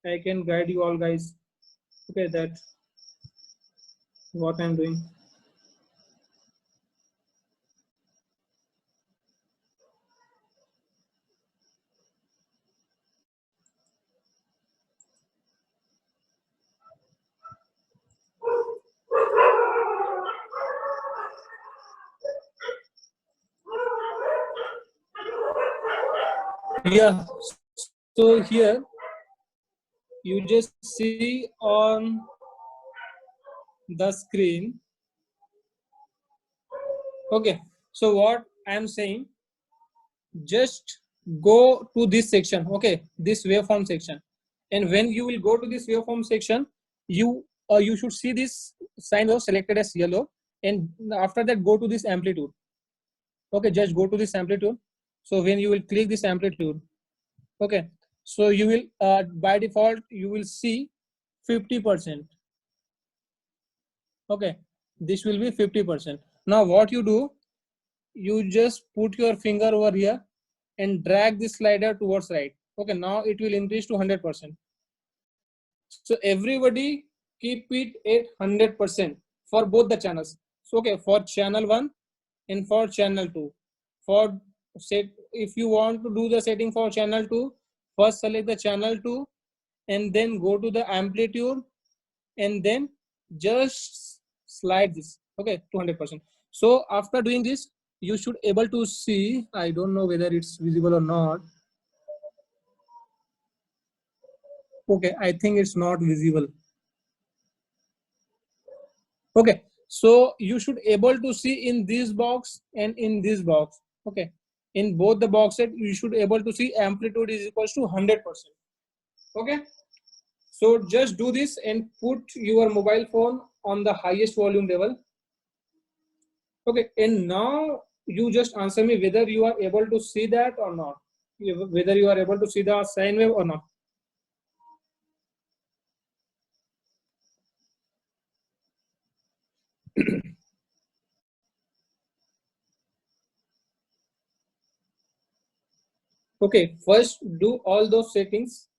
I can guide you all guys. Okay, that what I'm doing. Yeah, so here you just see on the screen. Okay, so what I'm saying, just go to this section. Okay, this waveform section, and when you will go to this waveform section, you should see this sine wave selected as yellow, and after that go to this amplitude. Okay, just go to this amplitude. So when you will click this amplitude, okay, so you will by default you will see 50%. Okay, this will be 50%. Now what you do, you just put your finger over here and drag this slider towards right. Okay, now it will increase to 100%. So everybody keep it at 100% for both the channels. So okay, for channel 1 and for channel 2. For set, if you want to do the setting for channel 2, first select the channel 2 and then go to the amplitude and then just slide this. Okay, 200%. So after doing this, you should able to see, I don't know whether it's visible or not. Okay, I think it's not visible. Okay, so you should able to see in this box and in this box. Okay, in both the boxes you should able to see amplitude is equals to 100%. Okay, so just do this and put your mobile phone on the highest volume level. Okay, and now you just answer me whether you are able to see that or not, whether you are able to see the sine wave or not. Okay, first do all those settings.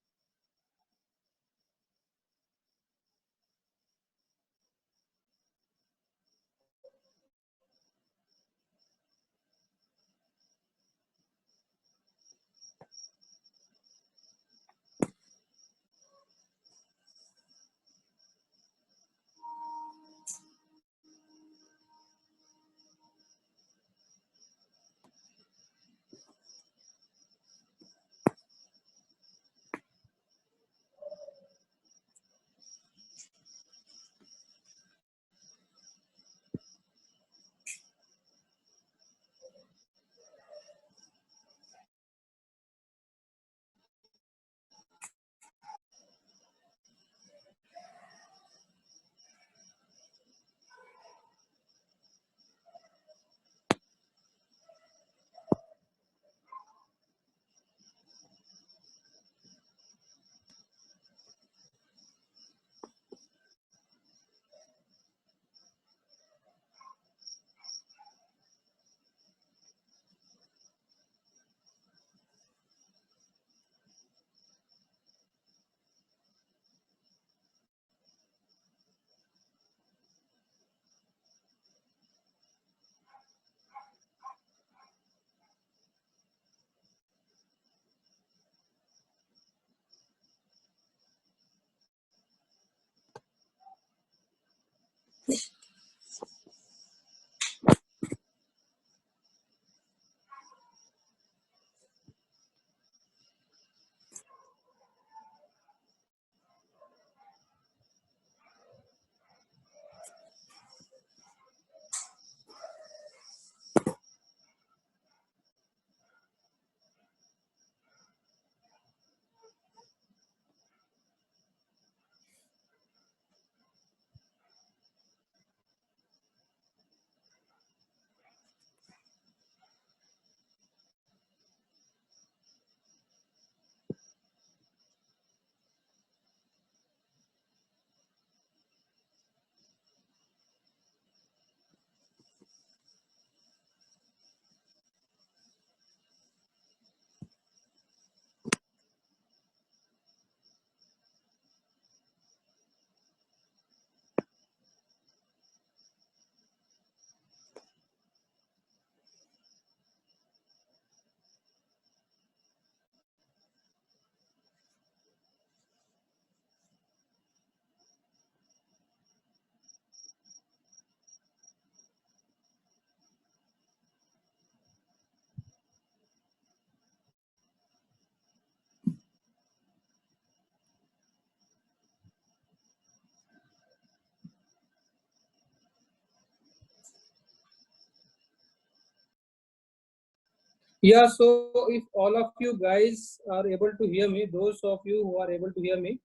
Yeah, so if all of you guys are able to hear me, those of you who are able to hear me,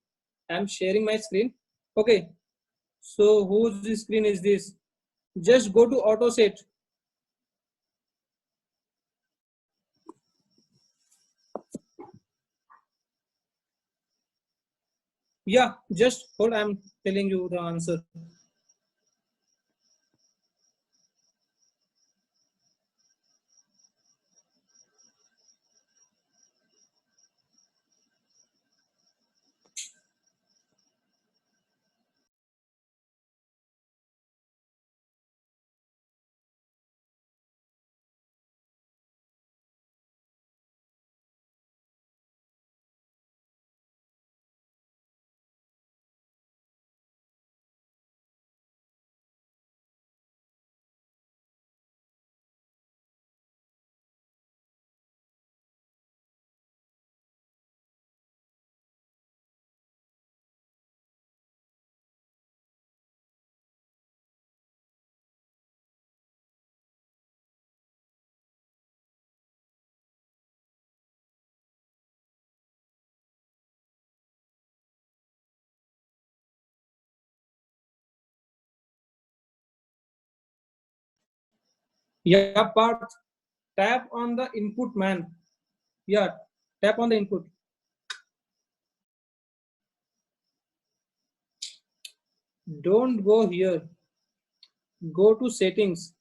I'm sharing my screen. Okay, so whose screen is this? Just go to auto set. Yeah, just hold, I'm telling you the answer. Yeah, part, tap on the input, man. Yeah, tap on the input. Don't go here. Go to settings.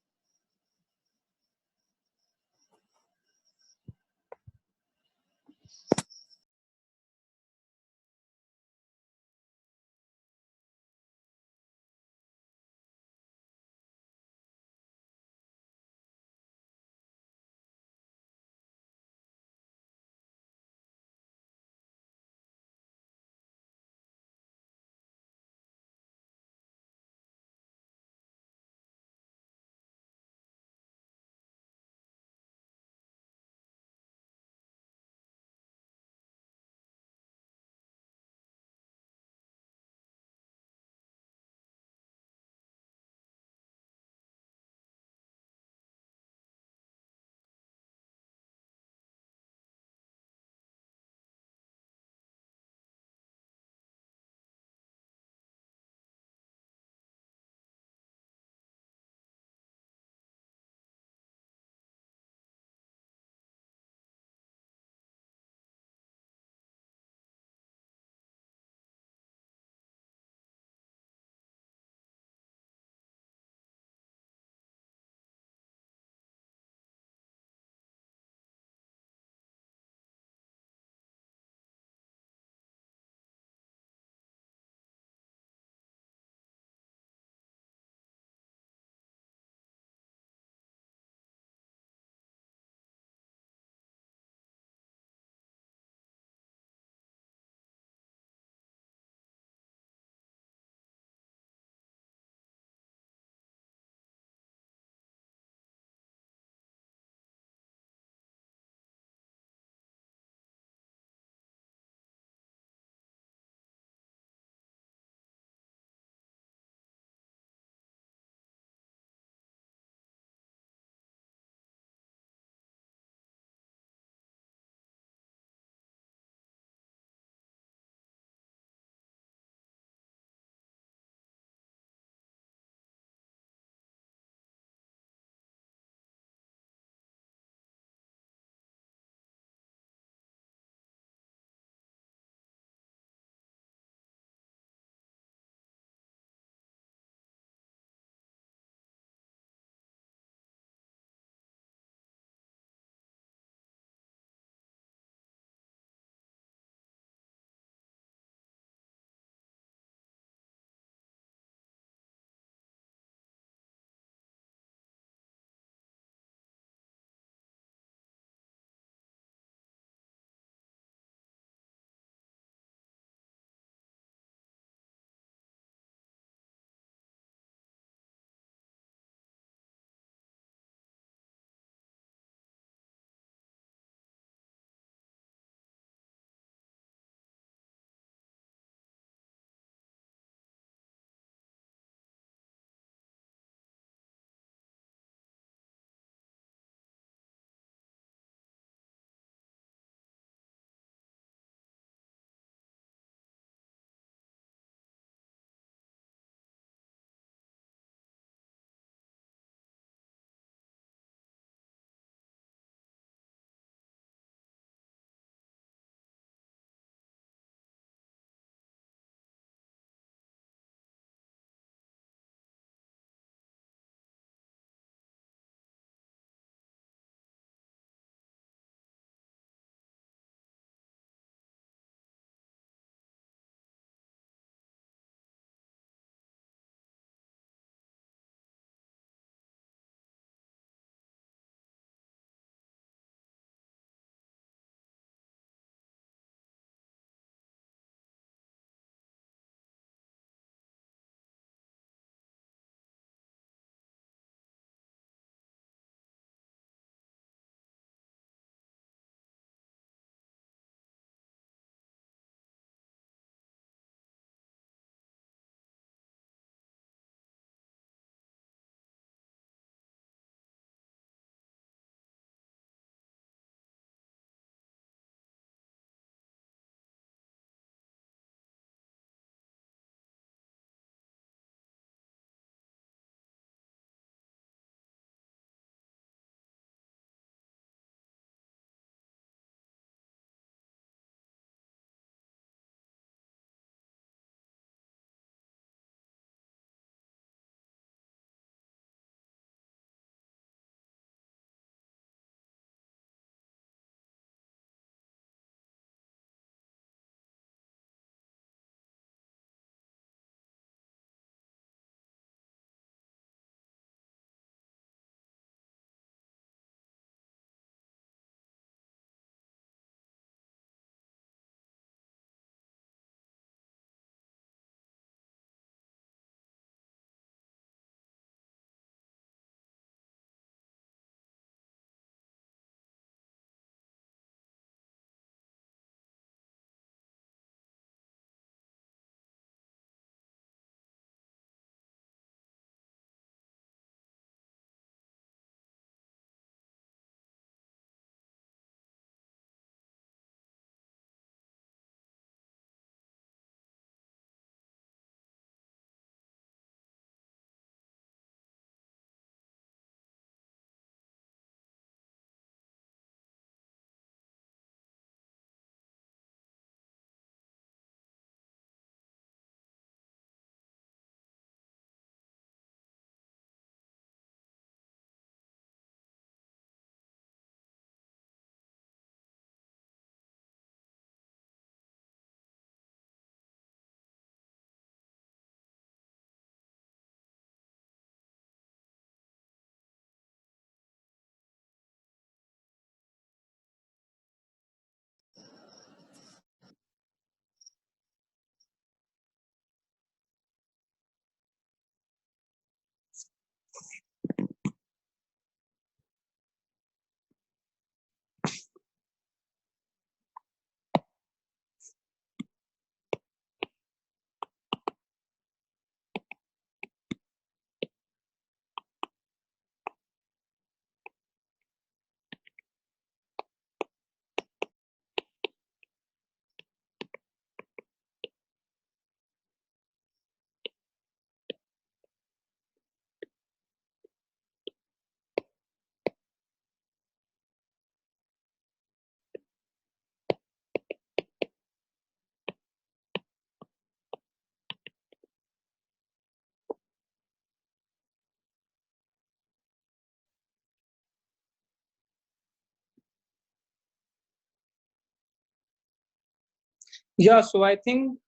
Yeah, so I think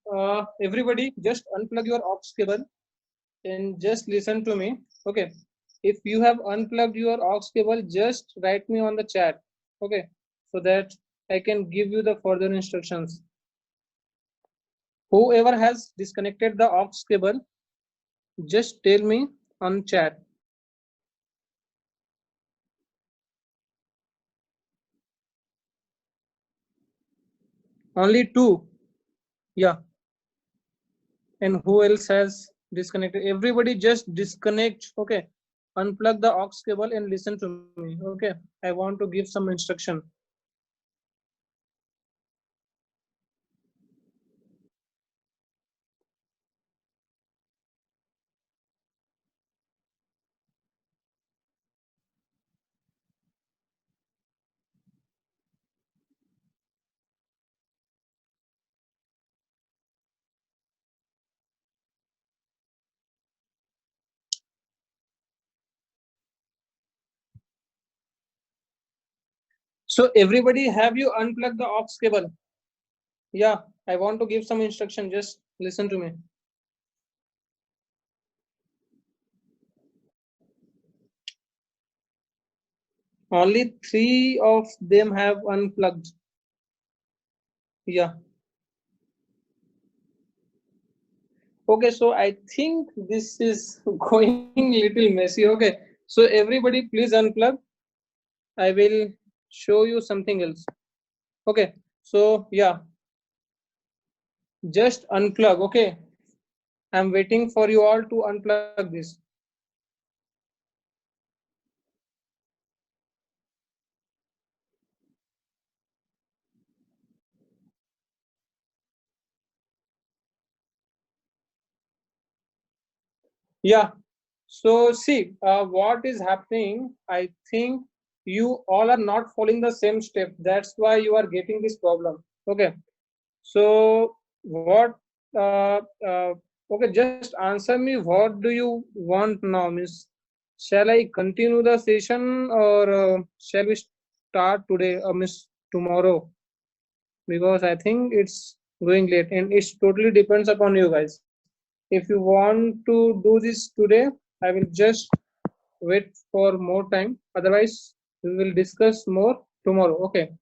everybody just unplug your aux cable and just listen to me. Okay. If you have unplugged your aux cable, just write me on the chat. Okay. So that I can give you the further instructions. Whoever has disconnected the aux cable, just tell me on chat. Only two. Yeah. And who else has disconnected? Everybody just disconnect. Okay. Unplug the aux cable and listen to me. Okay. I want to give some instruction. So everybody, have you unplugged the aux cable? Yeah, I want to give some instruction. Just listen to me. Only three of them have unplugged. Yeah. Okay, so I think this is going little messy. Okay, so everybody please unplug. I will show you something else. Okay, so yeah, just unplug. Okay, I'm waiting for you all to unplug this. Yeah, so see, what is happening, I think you all are not following the same step. That's why you are getting this problem. Okay, so what, uh, uh, okay, just answer me, what do you want now? Means, shall I continue the session or shall we start today or miss tomorrow? Because I think it's going late and it totally depends upon you guys. If you want to do this today, I will just wait for more time. Otherwise, we will discuss more tomorrow. Okay.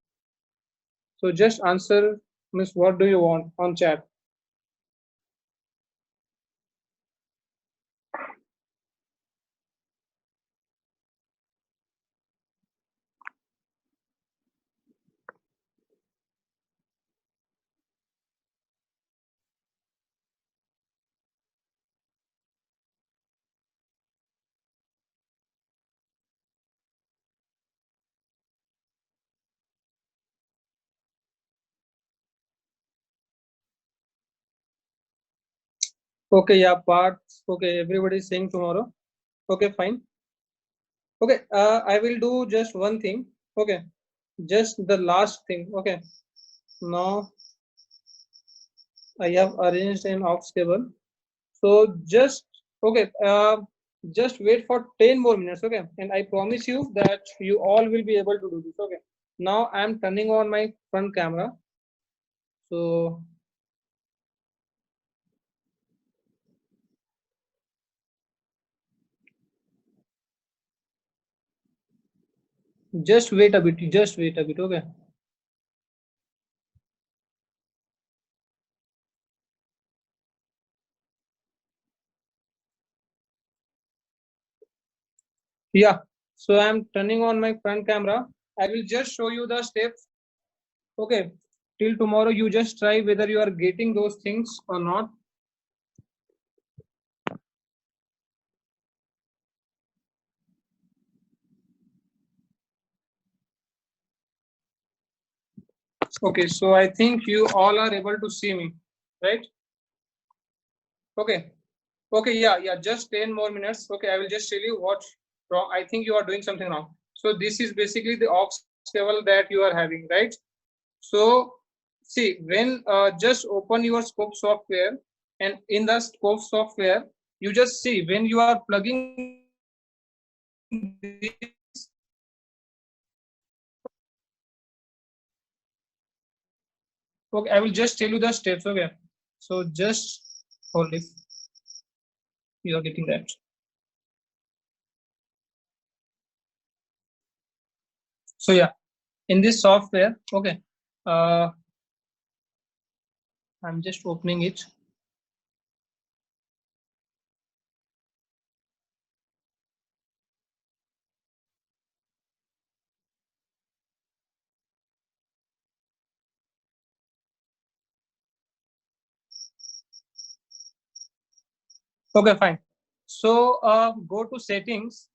So just answer, Miss, what do you want on chat? Okay, yeah, parts. Okay, everybody is saying tomorrow. Okay, fine. Okay, I will do just one thing. Okay, just the last thing. Okay, now I have arranged an aux cable. So just okay, just wait for 10 more minutes. Okay, and I promise you that you all will be able to do this. Okay, now I am turning on my front camera. So just wait a bit. Just wait a bit. Okay. Yeah. So I'm turning on my front camera. I will just show you the steps. Okay. Till tomorrow, you just try whether you are getting those things or not. Okay. So I think you all are able to see me, right? Okay. Okay. Yeah. Yeah. Just 10 more minutes. Okay. I will just tell you what's wrong. I think you are doing something wrong. So this is basically the aux cable that you are having, right? So see, when just open your scope software, and in the scope software, you just see when you are plugging this. Okay, I will just tell you the steps. Okay, so just hold it. You are getting that. So yeah, in this software, okay, I'm just opening it. Okay, fine. So go to settings.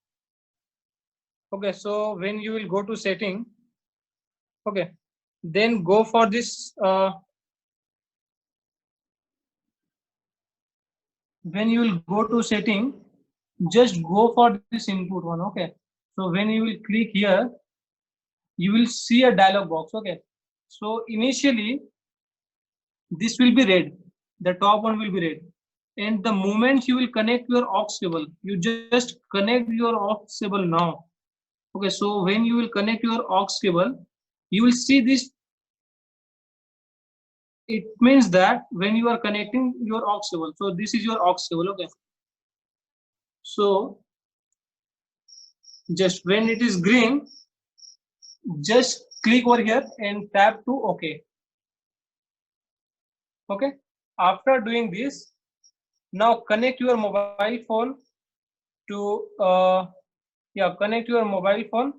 Okay, so when you will go to setting, okay, then go for this. When you will go to setting, just go for this input one. Okay, so when you will click here, you will see a dialog box. Okay, so initially this will be red. The top one will be red. And the moment you will connect your aux cable, you just connect your aux cable now. Okay, so when you will connect your aux cable, you will see this. It means that when you are connecting your aux cable, so this is your aux cable. Okay, so just when it is green, just click over here and tap to OK. Okay, after doing this, now connect your mobile phone to connect your mobile phone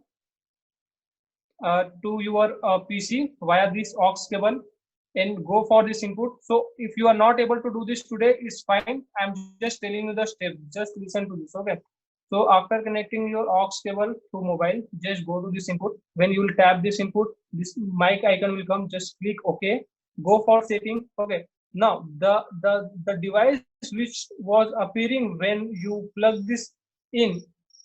to your PC via this aux cable and go for this input. So if you are not able to do this today, it's fine. I'm just telling you the step. Just listen to this. Okay. So after connecting your aux cable to mobile, just go to this input. When you will tap this input, this mic icon will come. Just click OK. Go for setting. Okay. Now the device which was appearing when you plug this in,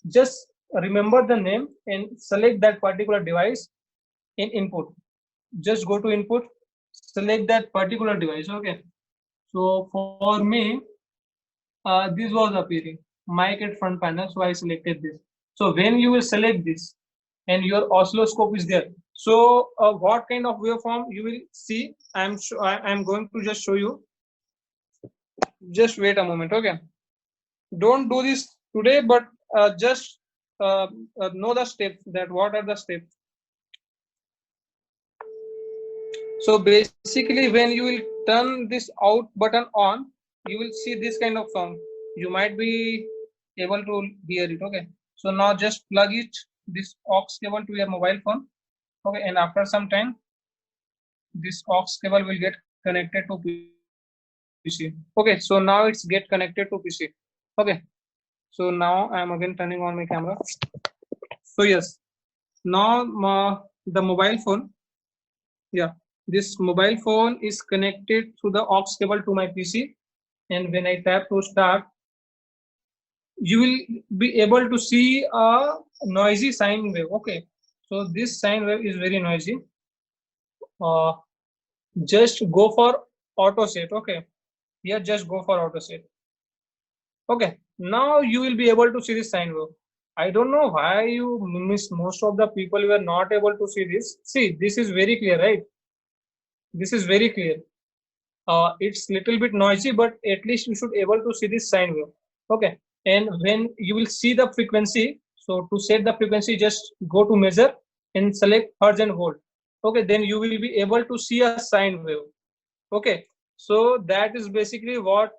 just remember the name and select that particular device in input. Just go to input, select that particular device. Okay, so for me this was appearing mic at front panel, so I selected this. So when you will select this and your oscilloscope is there, so what kind of waveform you will see, I'm going to just show you. Just wait a moment. Okay, don't do this today, but just know the steps, that what are the steps. So basically when you will turn this out button on, you will see this kind of sound. You might be able to hear it. Okay, so now just plug it, this aux cable, to your mobile phone. Okay, and after some time this aux cable will get connected to PC. Okay, so now it's get connected to PC. Okay, so now I'm again turning on my camera. So yes, now the mobile phone, yeah, this mobile phone is connected through the aux cable to my PC, and when I tap to start, you will be able to see a noisy sine wave. Okay, so this sine wave is very noisy. Just go for auto set. Okay, here just go for auto set. Okay, now you will be able to see this sine wave. I don't know why you miss, most of the people were not able to see this. See, this is very clear, right? This is very clear. It's little bit noisy, but at least you should able to see this sine wave. Okay, and when you will see the frequency, so to set the frequency, just go to measure and select hertz and volt. Okay, then you will be able to see a sine wave. Okay, so that is basically what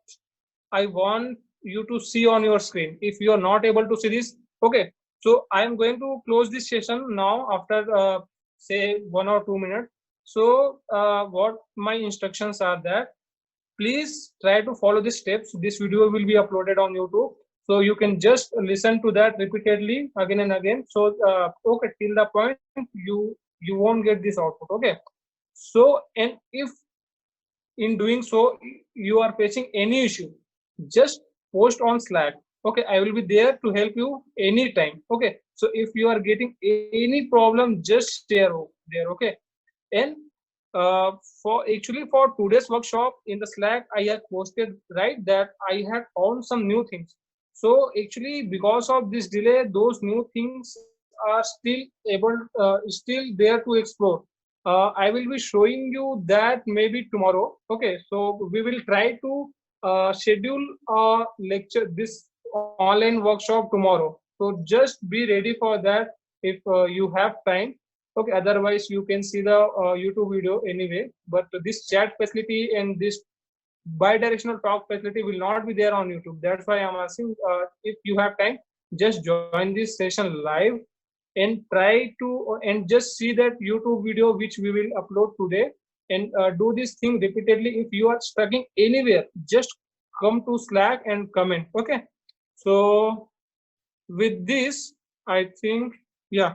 I want you to see on your screen. If you are not able to see this, okay, so I am going to close this session now after say 1 or 2 minutes. So what my instructions are that please try to follow the steps. This video will be uploaded on YouTube, so you can just listen to that repeatedly again and again. So okay, till the point you won't get this output. Okay, so and if in doing so you are facing any issue, just post on Slack. Okay, I will be there to help you anytime. Okay, so if you are getting any problem, just share there. Okay, and for today's workshop in the Slack, I have posted right that I have found some new things. So actually because of this delay, those new things are still there to explore. I will be showing you that maybe tomorrow. Okay, so we will try to schedule a lecture, this online workshop tomorrow. So just be ready for that if you have time. Okay, otherwise you can see the YouTube video anyway. But this chat facility and this bi-directional talk facility will not be there on YouTube. That's why I'm asking, if you have time, just join this session live and try to and just see that YouTube video which we will upload today, and do this thing repeatedly. If you are stuck anywhere, just come to Slack and comment. Okay, so with this, I think, yeah.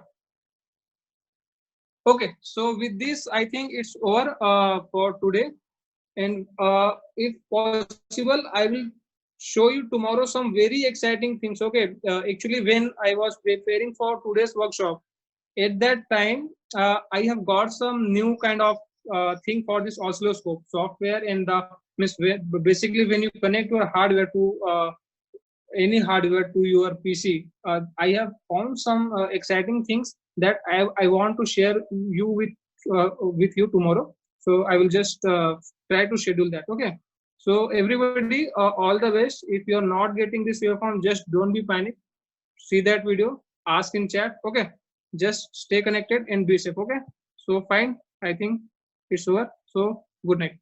Okay, so with this, I think it's over for today. And if possible, I will show you tomorrow some very exciting things. Okay, actually, when I was preparing for today's workshop, at that time, I have got some new kind of thing for this oscilloscope software, and basically when you connect your hardware to any hardware to your PC, I have found some exciting things that I want to share you with you tomorrow. So I will just try to schedule that. Okay. So everybody, all the best. If you're not getting this earphone, just don't be panic. See that video, ask in chat. Okay. Just stay connected and be safe. Okay. So fine. I think it's over. So good night.